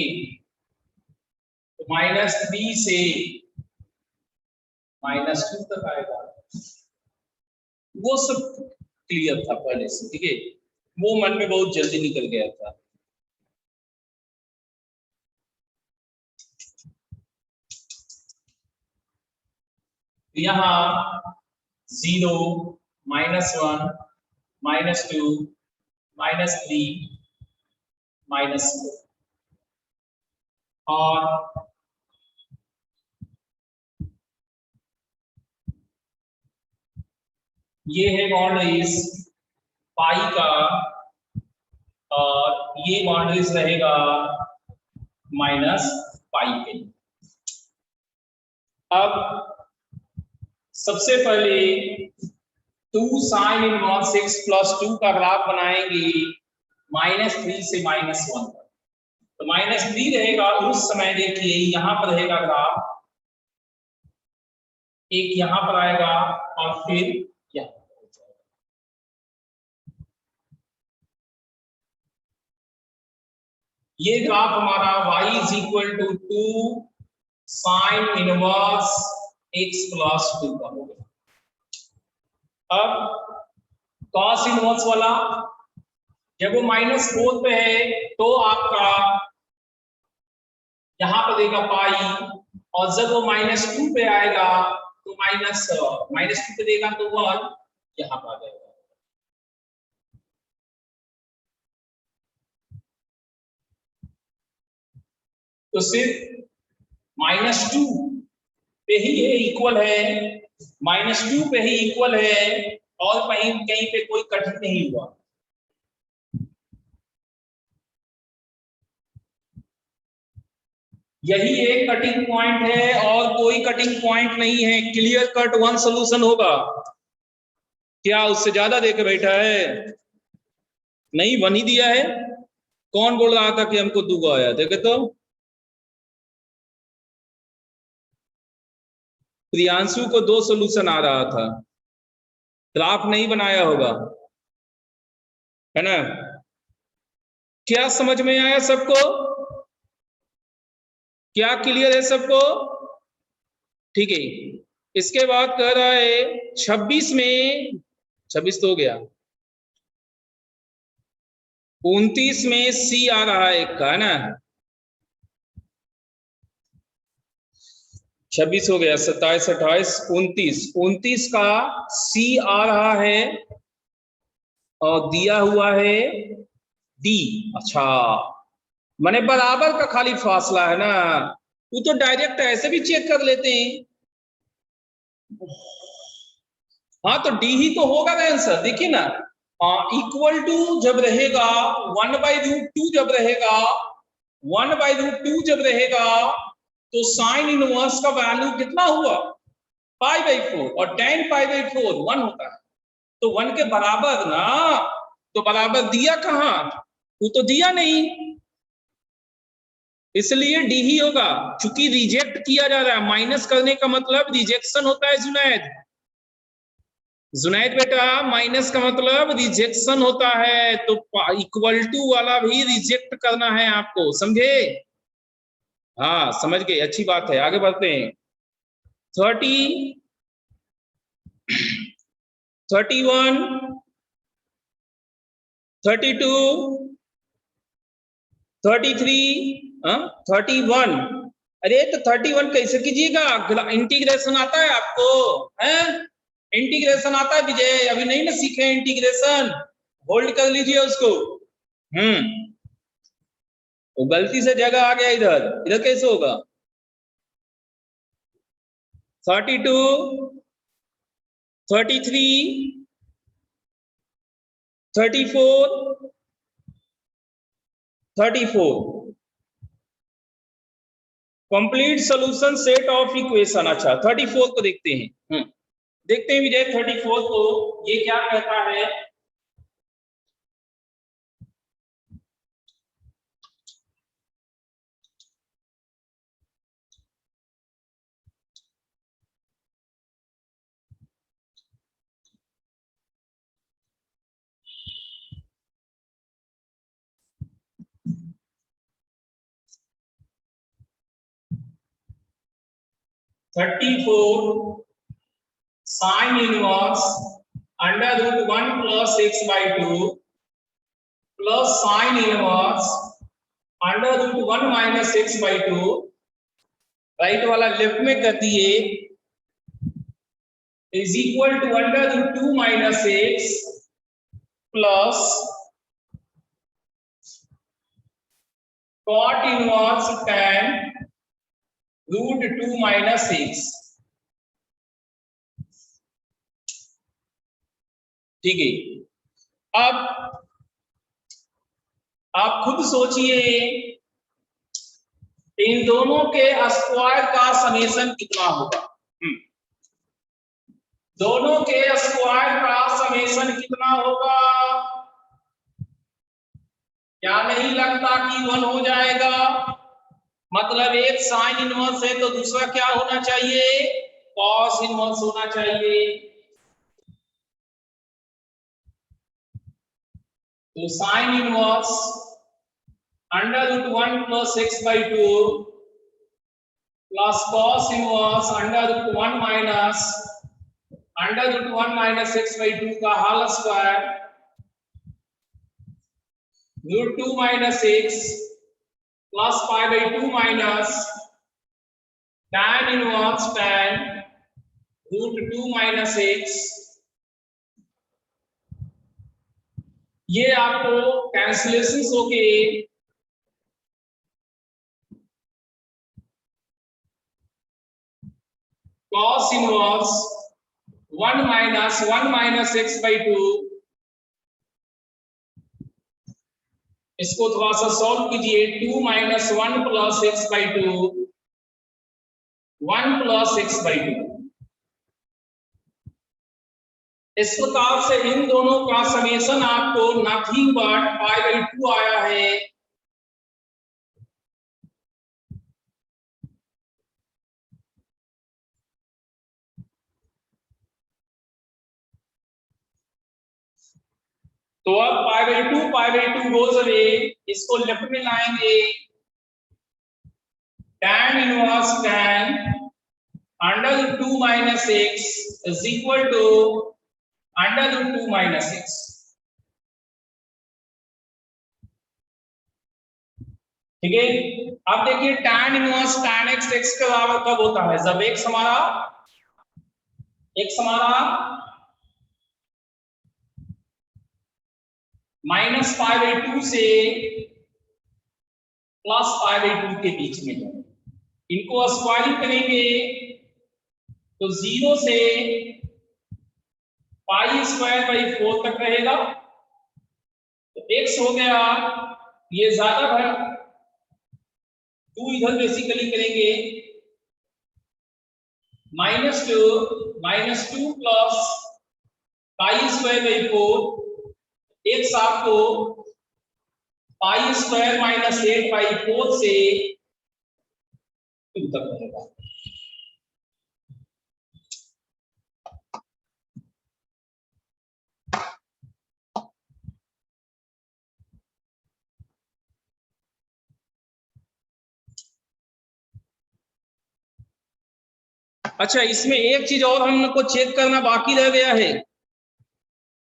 तो -3 से -2 तक आएगा। वो सब क्लियर था पहले से, ठीक है, वो मन में बहुत जल्दी निकल गया था। यहाँ 0 -1 -2 -3 -4 और ये है बाउंड्रीज पाई का, और ये बाउंड्रीज रहेगा -पाई के। अब सबसे पहले 2 sin इनवर्स x प्लस 2 का ग्राफ बनाएंगे -3 से -1 तक। तो -3 रहेगा उस समय, देखिए यहां पर रहेगा ग्राफ, एक यहां पर आएगा और फिर यहां पर हो जाएगा। ये ग्राफ हमारा y is equal to 2 sin inverse x plus 2 का हो गया। अब cos इनवर्स वाला जब वो -4 पे है तो आपका यहां पर देगा पाई, और जब वो -2 पे आएगा तो -2 पे देगा तो 1 यहां पर आ जाएगा। तो सिर्फ -2 पे ही ये इक्वल है, -2 पे ही इक्वल है, और कहीं कहीं पे कोई कठिन नहीं हुआ। यही एक कटिंग पॉइंट है और कोई कटिंग पॉइंट नहीं है। क्लियर कट वन सॉल्यूशन होगा क्या? उससे ज्यादा देके बैठा है? नहीं, वन ही दिया है। कौन बोल रहा था कि हमको 2 आया? देखे तो प्रियांशु को 2 सॉल्यूशन आ रहा था, ग्राफ नहीं बनाया होगा, है ना? क्या समझ में आया सबको? क्या क्लियर है सबको? ठीक है। इसके बाद कह रहा है 26 में, 26 तो हो गया, 29 में सी आ रहा है एक का, है ना? 26 हो गया, 27 28 29 का सी आ रहा है और दिया हुआ है डी। अच्छा, माने बराबर का खाली फासला है ना, वो तो डायरेक्ट ऐसे भी चेक कर लेते हैं। हाँ, तो डी ही तो होगा ना आंसर। देखिए ना, इक्वल टू जब रहेगा 1/√2 जब रहेगा, 1/√2 जब रहेगा तो साइन इनवर्स का वैल्यू कितना हुआ, π/4, और tan π/4 1 होता है, तो 1 के बराबर ना, तो बराबर दिया कहाँ, वो तो दिया नहीं, इसलिए डी ही होगा, चूंकि रिजेक्ट किया जा रहा है। माइनस करने का मतलब रिजेक्शन होता है जुनैद, जुनैद बेटा माइनस का मतलब रिजेक्शन होता है, तो इक्वल टू वाला भी रिजेक्ट करना है आपको, समझे? हाँ समझ गए, अच्छी बात है, आगे बढ़ते हैं। 30, 31, 32, 33, 31। अरे तो 31 कैसे कीजिएगा, इंटीग्रेशन आता है आपको, हैं? इंटीग्रेशन आता है विजय, अभी नहीं ना सीखे इंटीग्रेशन, होल्ड कर लीजिए उसको। वो गलती से जगह आ गया इधर, इधर कैसे होगा? 32, 33, 34, 34 complete solution set of equation. अच्छा 34 को देखते हैं, देखते हैं विजय 34 को ये क्या कहता है। Sine inverse √1 + x/2 plus sine inverse √1 - x/2, right वाला लेफ्ट में कर दिए, is equal to √2 - x plus cot inverse tan √2 - x। ठीक है, अब आप खुद सोचिए इन दोनों के स्क्वायर का समेशन कितना होगा, दोनों के स्क्वायर का समेशन कितना होगा? क्या नहीं लगता कि 1 हो जाएगा? मतलब एक साइन इनवर्स है तो दूसरा क्या होना चाहिए, कॉस इनवर्स होना चाहिए। तो sine inverse √1 + x/2 plus cos inverse √1 - x/2 का whole square √2 - x plus π/2 minus tan inverse tan √2 - x। ये आपको कैंसिलेशन होके cos इनवर्स 1 - 1 - x/2, इसको थोड़ा सा सॉल्व कीजिए, 2 - 1 + x/2 1 + x/2। इस प्रकार से इन दोनों का समेशन आपको नथिंग बट π/2 आया है। तो अब π/2 गोज अवे, इसको लेफ्ट में लाएंगे, tan inverse tan √2 - x is equal to √2 - x। ठीक है, अब देखिए tan inverse tan x x के बराबर कब होता है, जब x हमारा -π/2 से +π/2 के बीच में है। इनको स्क्वायरिंग करेंगे तो 0 से π²/4 तक रहेगा, तो x हो गया, ये ज्यादा है 2 इधर बेसिकली करेंगे -2 प्लस पाई स्क्वायर बाई 4 एक साथ को पाई स्क्वायर माइनस 8 बाई 4 से 2 तक बनेगा। अच्छा, इसमें एक चीज और हम लोग को चेक करना बाकी रह गया है।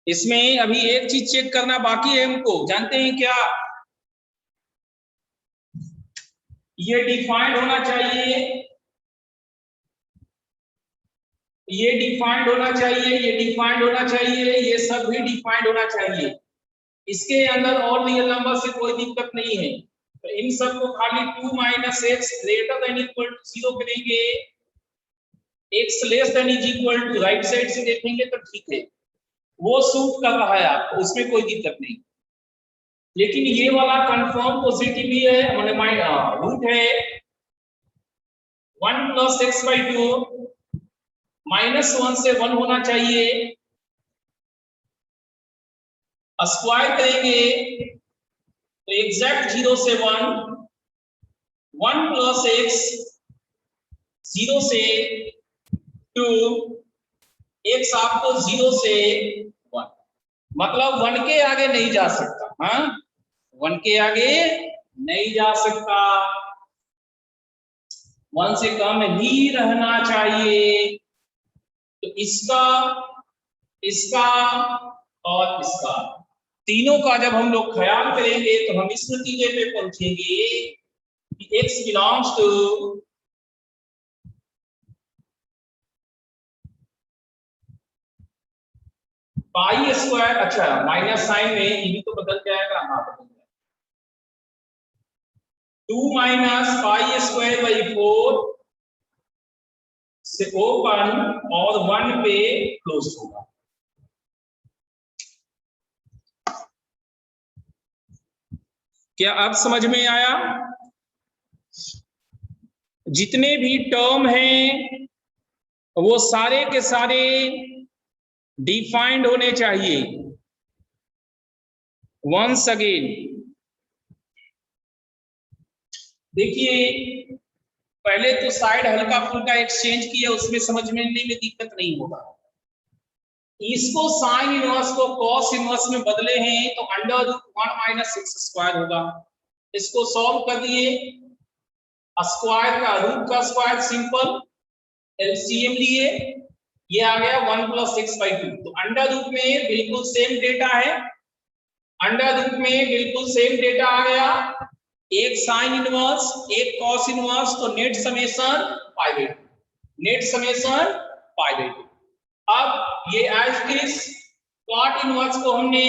इसमें अभी एक चीज चेक करना बाकी है हमको, जानते हैं क्या? ये डिफाइंड होना चाहिए, ये डिफाइंड होना चाहिए, ये डिफाइंड होना चाहिए, ये सब भी डिफाइंड होना चाहिए। इसके अंदर और रियल नंबर से कोई दिक्कत नहीं है। तो इन सब को खाली 2 minus x greater than equal to 0 करेंगे, x less than is equal to right side से देखेंगे तो ठीक है, वो सूट कर रहा है आपको, उसमें कोई दिक्कत नहीं। लेकिन ये वाला कंफर्म पॉजिटिव भी है, मतलब रूट है 1 प्लस एक्स बाई 2 -1 से 1 होना चाहिए, स्क्वायर करेंगे तो एग्जैक्ट 0 से 1 प्लस एक्स 0 से 2 एक्स आपको 0 से 1, मतलब 1 के आगे नहीं जा सकता। हाँ, 1 के आगे नहीं जा सकता, 1 से कम ही रहना चाहिए। तो इसका, इसका और इसका तीनों का जब हम लोग ख्याल करेंगे तो हम इस नतीजे पे पहुंचेंगे कि x belongs to pi square. अच्छा, माइनस साइन में ये भी तो बदल जाएगा। हाँ, बदल जाएगा। 2 माइनस पाई स्क्वायर बाई 4 से ओपन और 1 पे क्लोज होगा। क्या अब समझ में आया? जितने भी टर्म हैं वो सारे के सारे डिफाइंड होने चाहिए। वंस अगेन देखिए, पहले तो साइड हल्का फुल्का एक्सचेंज किया, उसमें समझने में दिक्कत नहीं होगा। इसको साइन इनवर्स को कॉस इनवर्स में बदले हैं तो √1 माइनस एक्स स्क्वायर होगा। इसको सॉल्व कर दिए, स्क्वायर का रूट का स्क्वायर सिंपल एलसीएम लिए, ये आ गया 1 प्लस एक्स बाई 2। तो अंडर रूट में बिल्कुल सेम डेटा है, अंडर रूट में बिल्कुल सेम डेटा आ गया, एक साइन इनवर्स एक कॉस इनवर्स, तो net summation pi by 2, net summation pi by 2। अब ये एज इज कॉट इनवर्स को हमने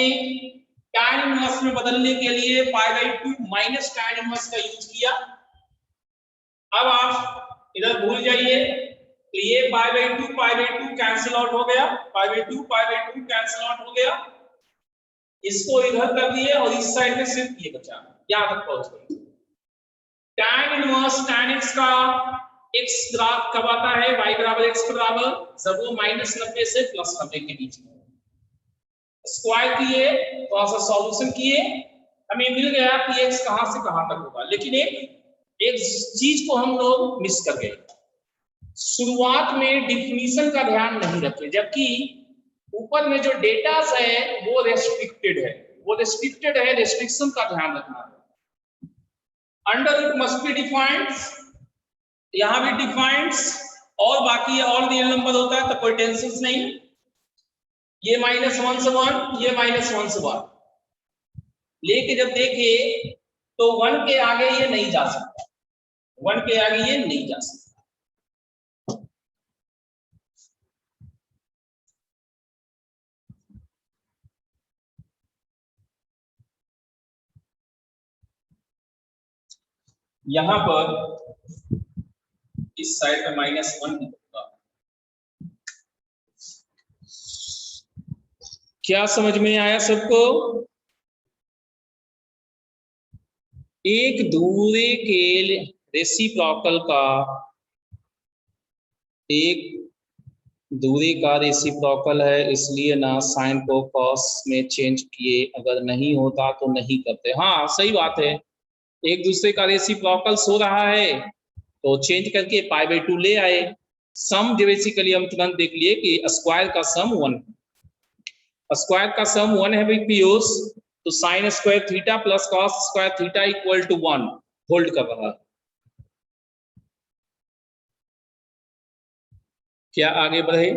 tan इनवर्स में बदलने के लिए पाई बाई 2 माइनस tan इनवर्स का यूज किया। अब आप इधर भूल जाइए, तो ये पाई बाई 2 कैंसिल आउट हो गया, पाई बाई 2 कैंसिल आउट हो गया, इसको इधर कर दिए और इस साइड में सिर्फ ये बचा, यहां तक पहुंच गए। tan इनवर्स tan x का x कब आता है, y बराबर x के बराबर, जब वो -90 से +90 के बीच में। स्क्वायर किए, थोड़ा सा सॉल्यूशन किए, हमें मिल गया कि x कहां से कहां तक होगा। लेकिन एक चीज को हम लोग मिस कर गए, शुरुआत में डिफिनीशन का ध्यान नहीं रखे, जबकि ऊपर में जो डेटा है वो रेस्ट्रिक्टेड है, वो रेस्ट्रिक्टेड है, रेस्ट्रिक्शन का ध्यान रखना है। Under root must be defined, यहां भी डिफाइंड, और बाकी और रियल नंबर होता है तो कोई टेंशन नहीं। ये -1 से 1, ये -1 से 1 लेके जब देखे तो 1 के आगे ये नहीं जा सकता, 1 के आगे ये नहीं जा सकता। यहां पर इस साइड पे -1 होगा। क्या समझ में आया सबको? एक दूसरे के रेसिप्रोकल का एक दूरी का रेसिप्रोकल है, इसलिए ना साइन को कॉस में चेंज किए, अगर नहीं होता तो नहीं करते। हाँ सही बात है, एक दूसरे का रेसिप्रोकल हो रहा है तो चेंज करके π/2 ले आए। सम बेसिकली हम तुरंत देख लिए कि स्क्वायर का सम 1, स्क्वायर का सम 1 है भाई पीयूष, तो sine square theta plus cos square theta equal to 1 hold कर रहा है। क्या आगे बढ़े?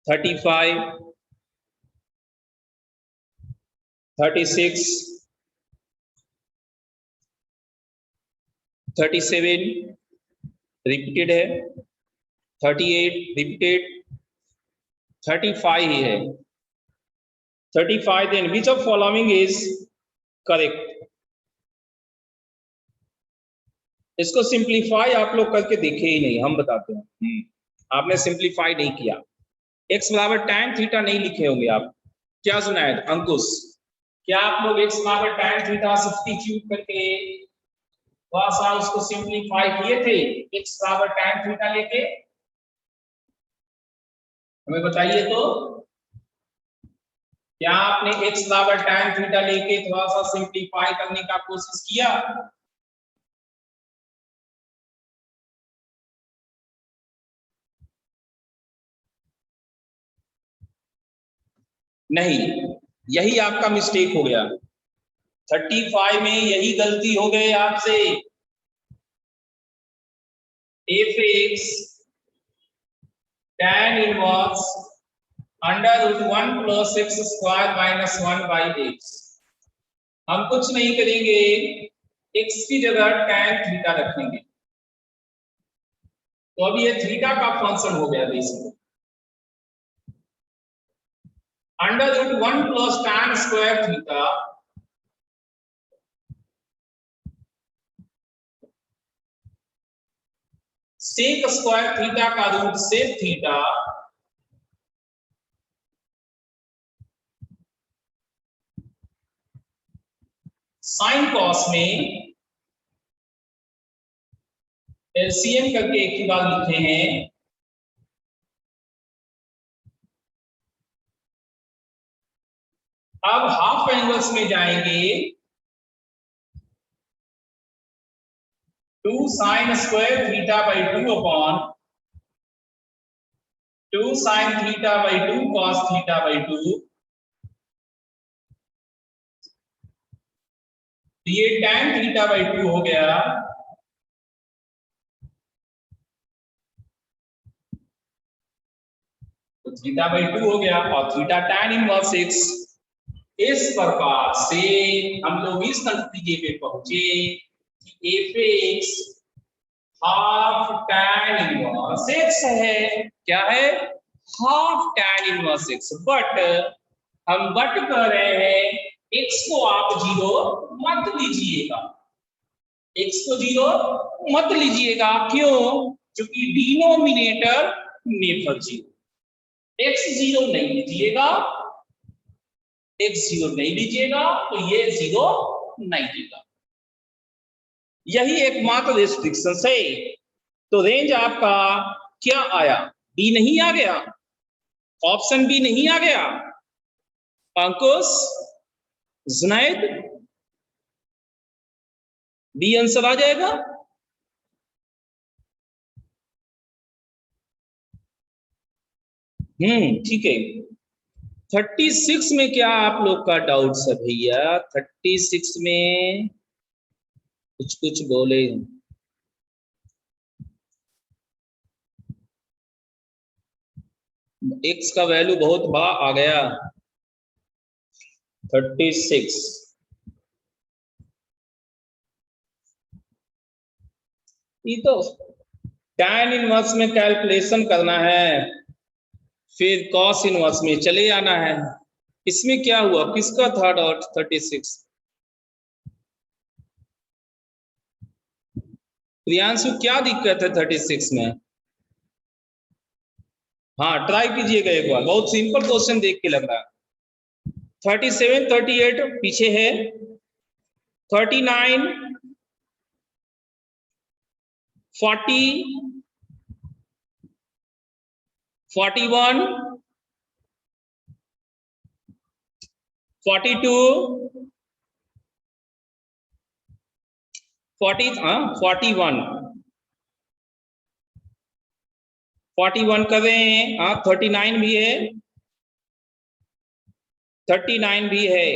35, 36, 37 रिपीटेड है, 38 रिपीटेड, 35 ही है। 35 then which of following is correct? इसको सिंप्लीफाई आप लोग करके देखे ही नहीं, हम बताते हैं। आपने सिंप्लीफाई नहीं किया, x बराबर tan थीटा नहीं लिखे होंगे आप। क्या सुना है अंकुश, क्या आप लोग x बराबर tan थीटा सब्स्टिट्यूट करके थोड़ा सा उसको सिंप्लीफाई किए थे x बराबर tan थीटा लेके? हमें बताइए तो, क्या आपने x बराबर tan थीटा लेके थोड़ा सा सिंप्लीफाई करने का कोशिश किया? नहीं, यही आपका मिस्टेक हो गया। 35 में यही गलती हो गई आपसे। f(x) tan inverse √1 + x² - 1/x। हम कुछ नहीं करेंगे, x की जगह tan थीटा रखेंगे, तो अब ये थीटा का फंक्शन हो गया basically. √1 + tan² theta sec square theta का root sec theta sine cos में एलसीएम करके एक ही बार लिखे हैं। अब हाफ इनवर्स में जाएंगे, 2 sin² θ/2 अपॉन 2 sin θ/2 cos θ/2, ये tan θ/2 हो गया। तो θ/2 हो गया और थीटा tan इनवर्स x। इस प्रकार से हम लोग इस नतीजे पे पहुंचे कि f(x) half tan inverse x है। क्या है? Half tan inverse x। But हम बट कह रहे हैं x को आप 0 मत लीजिएगा, x को 0 मत लीजिएगा। क्यों? क्योंकि डिनोमिनेटर नेवर 0, x 0 नहीं लीजिएगा, x 0 नहीं लीजिएगा तो ये 0 नहीं देगा। यही एकमात्र रिस्ट्रिक्शन है। तो रेंज आपका क्या आया? बी नहीं आ गया, ऑप्शन बी नहीं आ गया। अंकुश, जुनैद, बी आंसर आ जाएगा। ठीक है। 36 में क्या आप लोग का डाउट है भैया? 36 में कुछ बोले। x का वैल्यू बहुत बड़ा आ गया। 36 ये तो tan इनवर्स में कैलकुलेशन करना है, फिर cos इनवर्स में चले आना है। इसमें क्या हुआ? किसका था डाउट? 36 प्रियांशु, क्या दिक्कत है 36 में? हाँ ट्राई कीजिएगा एक बार, बहुत सिंपल क्वेश्चन देख के लग रहा है। 37 38 पीछे है, 39 40 41, 42, 41 कर रहे हैं। 39 भी है, 39 भी है।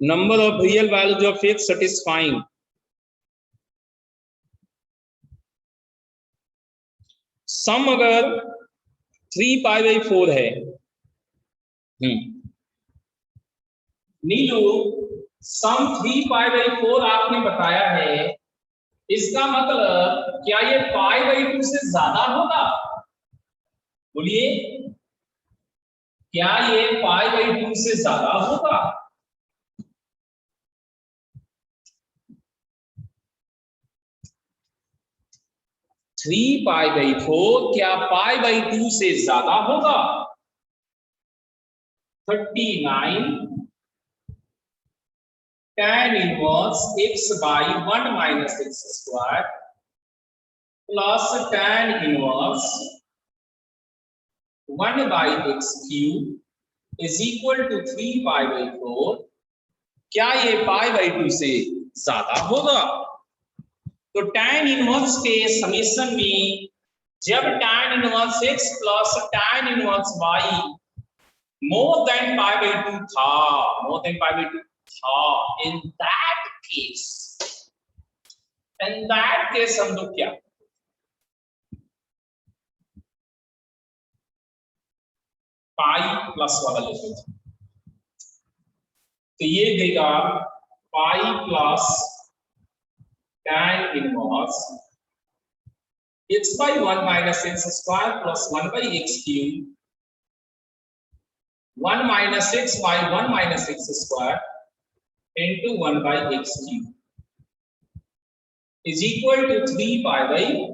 Number of real values of x satisfying. Sum अगर 3π/4 है, नीलू सम 3π/4 आपने बताया है, इसका मतलब क्या ये π/2 से ज्यादा होगा? बोलिए, क्या ये π/2 से ज्यादा होगा? थ्री π/4 क्या π/2 से ज्यादा होगा? 39 tan inverse x/1 - x² plus tan inverse 1/x³ is equal to 3π/4। क्या ये π/2 से ज्यादा होगा? तो tan इनवर्स के समेशन में जब tan inverse x plus tan inverse y more than π/2 था, इन दैट केस हम लोग क्या पाई प्लस वाला लेते थे, तो ये देगा pi plus tan inverse x/1 - x² plus 1/x³ 1 - x/1 - x² into 1/x³ is equal to 3π/4।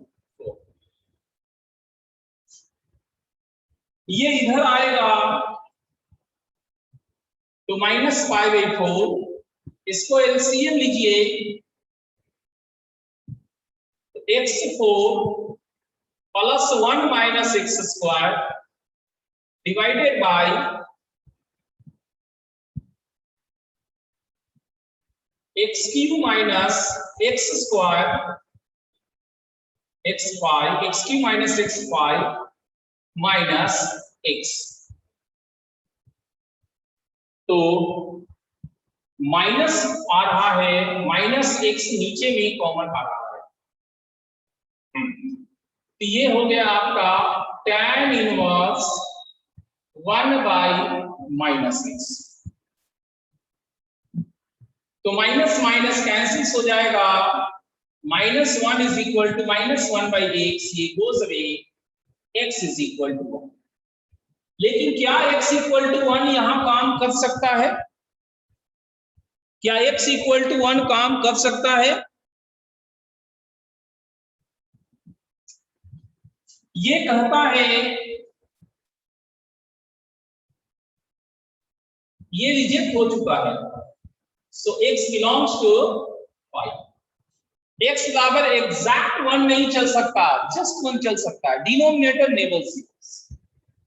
ये इधर आएगा तो -π/4, इसको एलसीएम लीजिए तो x4 plus 1 - x² divided by x³ minus x² x5 x³ minus x5 minus x। तो माइनस आ रहा है, माइनस x नीचे में कॉमन आ रहा है, तो ये हो गया आपका tan इनवर्स 1/-x। तो माइनस माइनस कैंसिल हो जाएगा, -1 इज इक्वल टू -1/x, ये goes away, x is equal to 1। लेकिन क्या x इक्वल टू 1 यहां काम कर सकता है? क्या x इक्वल टू 1 काम कर सकता है? ये कहता है, ये रिजेक्ट हो चुका है, सो x बिलोंग्स टू 5। x बराबर एग्जैक्ट 1 नहीं चल सकता, जस्ट 1 चल सकता है। Denominator never zeros,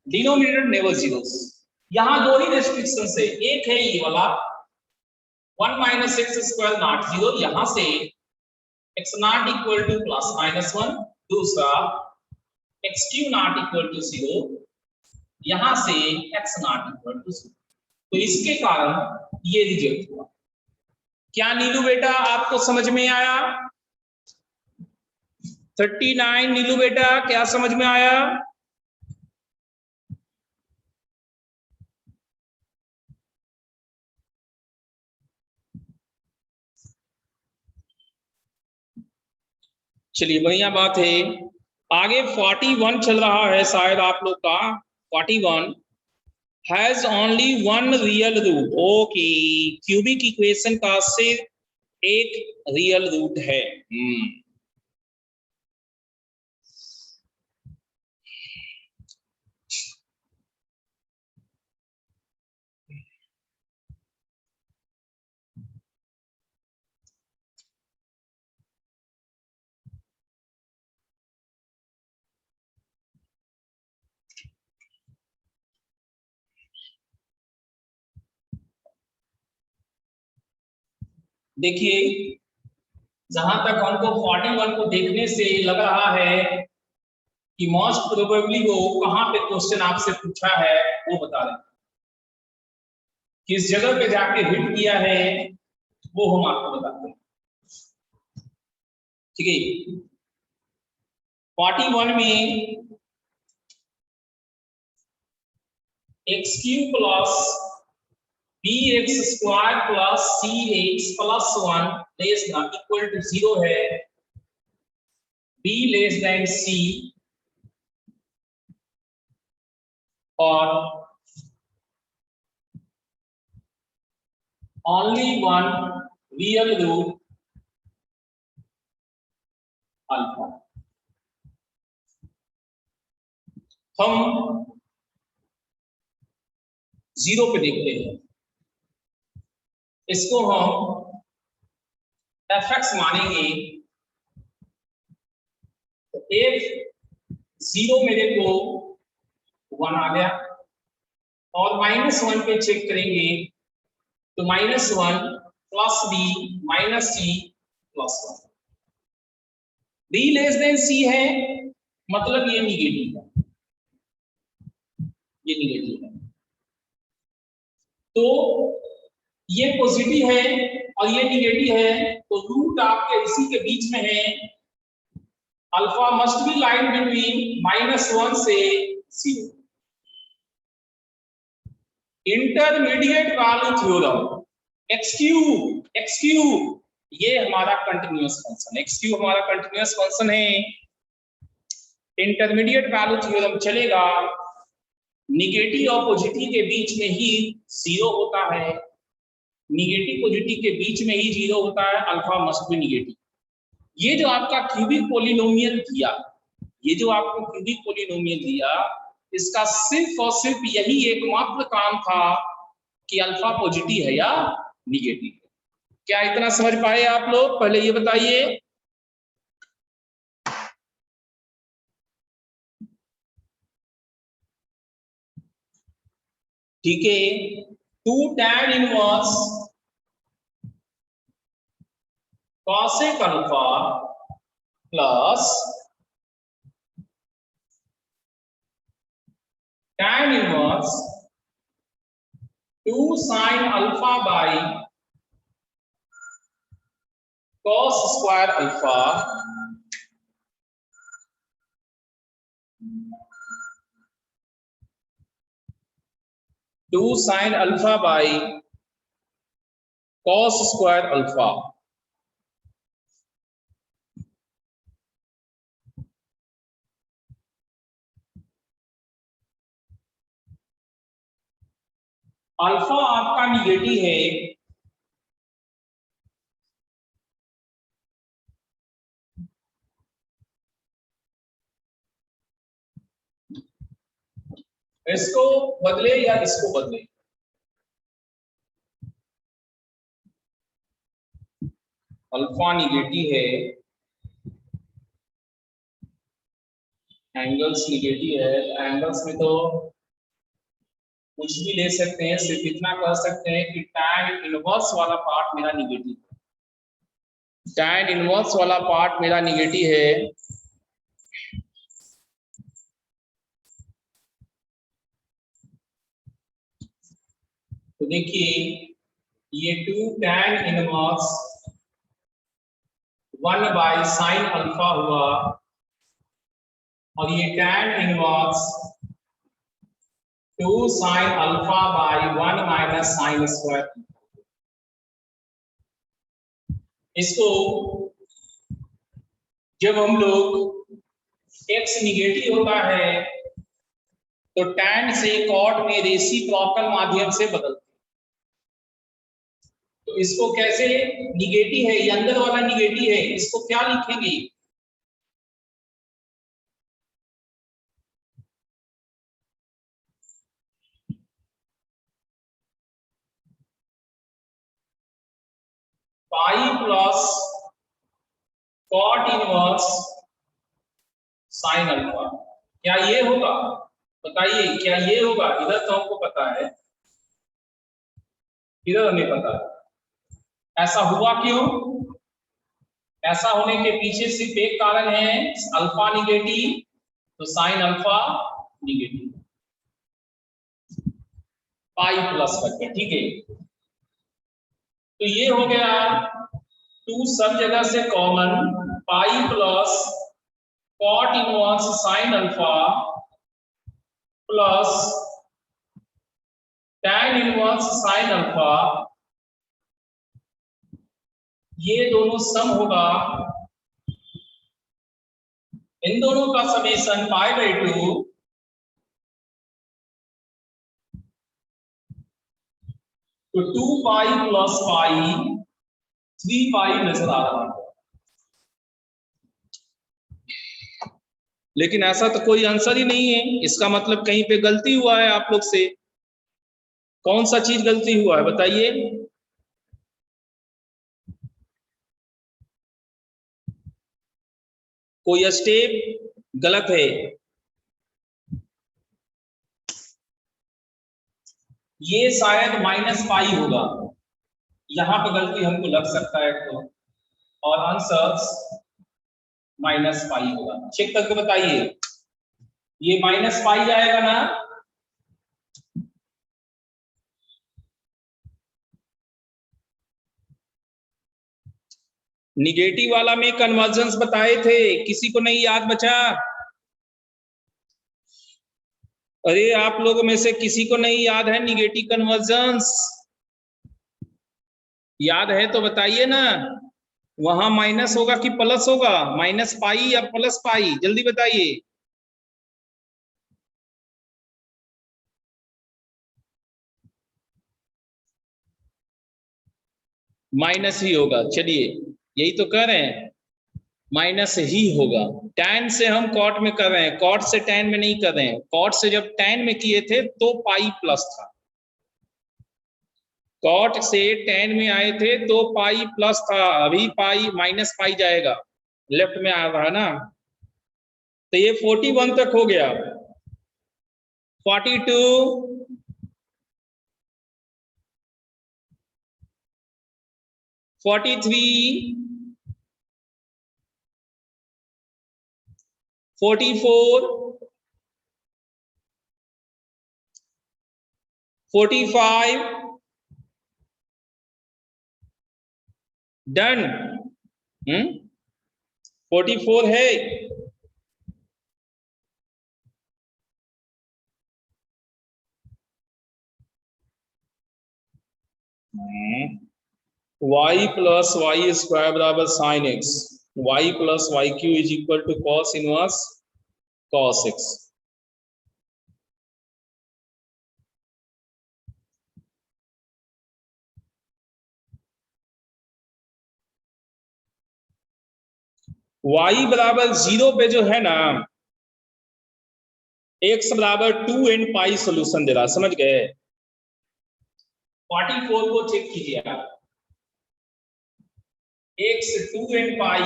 denominator never zeros. यहां दो ही रेस्ट्रिक्शंस है, एक है ये वाला 1 - x² नॉट 0, यहां से x नॉट इक्वल टू +-1, दूसरा x³ नॉट इक्वल टू 0, यहां से x नॉट इक्वल टू 0। तो इसके कारण ये रिजेक्ट हुआ। क्या नीलू बेटा आपको समझ में आया? 39 नीलू बेटा क्या समझ में आया? चलिए बढ़िया बात है। आगे 41 चल रहा है शायद आप लोग का। 41 has only one real root. Okay, cubic equation का सिर्फ एक रियल रूट है। देखिए जहां तक हमको 41 को देखने से लग रहा है कि मोस्ट प्रोबेबली वो कहां पे क्वेश्चन आपसे पूछा है वो बता रहे हैं, किस जगह पे जाके हिट किया है वो हम आपको बताते हैं। ठीक है, 41 में x cube plus b x square plus c x plus 1 less than equal to 0 है, बी लेस देन सी और only one real root alpha. हम 0 पे देखते हैं, इसको हम fx मानेंगे। तो f0 मेरे को 1 आ गया और -1 पे चेक करेंगे तो -1 plus b minus c plus 1, b less than c है मतलब ये निगेटिव है, ये निगेटिव है। तो ये पॉजिटिव है और ये निगेटिव है, तो रूट आपके इसी के बीच में है। Alpha must be line between -1 से 0। Intermediate value theorem, x cube ये हमारा कंटिन्यूअस फंक्शन, एक्स क्यूब हमारा कंटिन्यूअस फंक्शन है। इंटरमीडिएट वैल्यू थ्योरम चलेगा, निगेटिव और पॉजिटिव के बीच में ही 0 होता है, निगेटिव पॉजिटिव के बीच में ही 0 होता है, अल्फा मस्ट बी निगेटिव। ये जो आपका क्यूबिक पॉलिनोमियल दिया, ये जो आपको क्यूबिक पॉलिनोमियल दिया, इसका सिर्फ और सिर्फ यही एकमात्र काम था कि अल्फा पॉजिटिव है या निगेटिव। क्या इतना समझ पाए आप लोग? पहले ये बताइए। ठीक है, 2 tan inverse cosec alpha plus tan inverse 2 sin alpha by cos square alpha two sine alpha by cos square alpha. Alpha आपका निगेटिव है, इसको बदले या इसको बदले, अल्फा निगेटिव है, एंगल्स निगेटिव है, एंगल्स में तो कुछ भी ले सकते हैं, सिर्फ इतना कह सकते हैं कि tan इनवर्स वाला पार्ट मेरा निगेटिव है, tan इनवर्स वाला पार्ट मेरा निगेटिव है। तो देखिए ये 2 tan inverse 1 by sine alpha हुआ और ये tan inverse 2 sine alpha by 1 minus sine square. इसको जब हम लोग x निगेटिव होता है तो tan से cot में रेसिप्रोकल माध्यम से बदलते हैं। तो इसको कैसे, निगेटिव है, ये अंदर वाला निगेटिव है, इसको क्या लिखेंगे? Pi plus cot inverse sine alpha. क्या ये होगा? बताइए क्या ये होगा? इधर तो हमको पता है, इधर हमें पता है, ऐसा हुआ क्यों? ऐसा होने के पीछे सिर्फ एक कारण है, अल्फा निगेटिव, तो sine alpha negative pi plus करके, ठीक है। तो ये हो गया 2 सब जगह से common, pi plus cot inverse sine alpha plus tan inverse sine alpha, ये दोनों सम होगा, इन दोनों का समेशन π/2 तो 2 पाई प्लस पाई 3 पाई नजर आ रहा है। लेकिन ऐसा तो कोई आंसर ही नहीं है, इसका मतलब कहीं पे गलती हुआ है आप लोग से। कौन सा चीज गलती हुआ है बताइए? कोई स्टेप गलत है। ये शायद माइनस पाई होगा, यहां पे गलती हमको लग सकता है तो, और आंसर माइनस पाई होगा। चेक करके बताइए, ये माइनस पाई जाएगा ना? निगेटिव वाला में कन्वर्जेंस बताए थे, किसी को नहीं याद बचा? अरे आप लोगों में से किसी को नहीं याद है निगेटिव कन्वर्जेंस? याद है तो बताइए ना, वहां माइनस होगा कि प्लस होगा? माइनस पाई या प्लस पाई, जल्दी बताइए। माइनस ही होगा, चलिए यही तो कह रहे हैं, माइनस ही होगा। tan से हम कॉट में कर रहे हैं, कॉट से tan में नहीं कर रहे हैं। कॉट से जब tan में किए थे तो पाई प्लस था, कॉट से tan में आए थे तो पाई प्लस था, अभी पाई माइनस पाई जाएगा, लेफ्ट में आ रहा है ना। तो ये 41 तक हो गया, 42, 43, 44, 45, डन। 44 है। y प्लस वाई स्क्वायर बराबर sine x, y plus y cube is equal to cos inverse cos x. y बराबर 0 पे जो है ना, x बराबर 2n पाई सोल्यूशन दे रहा, समझ गए? 44 को चेक कीजिए आप, x 2n पाई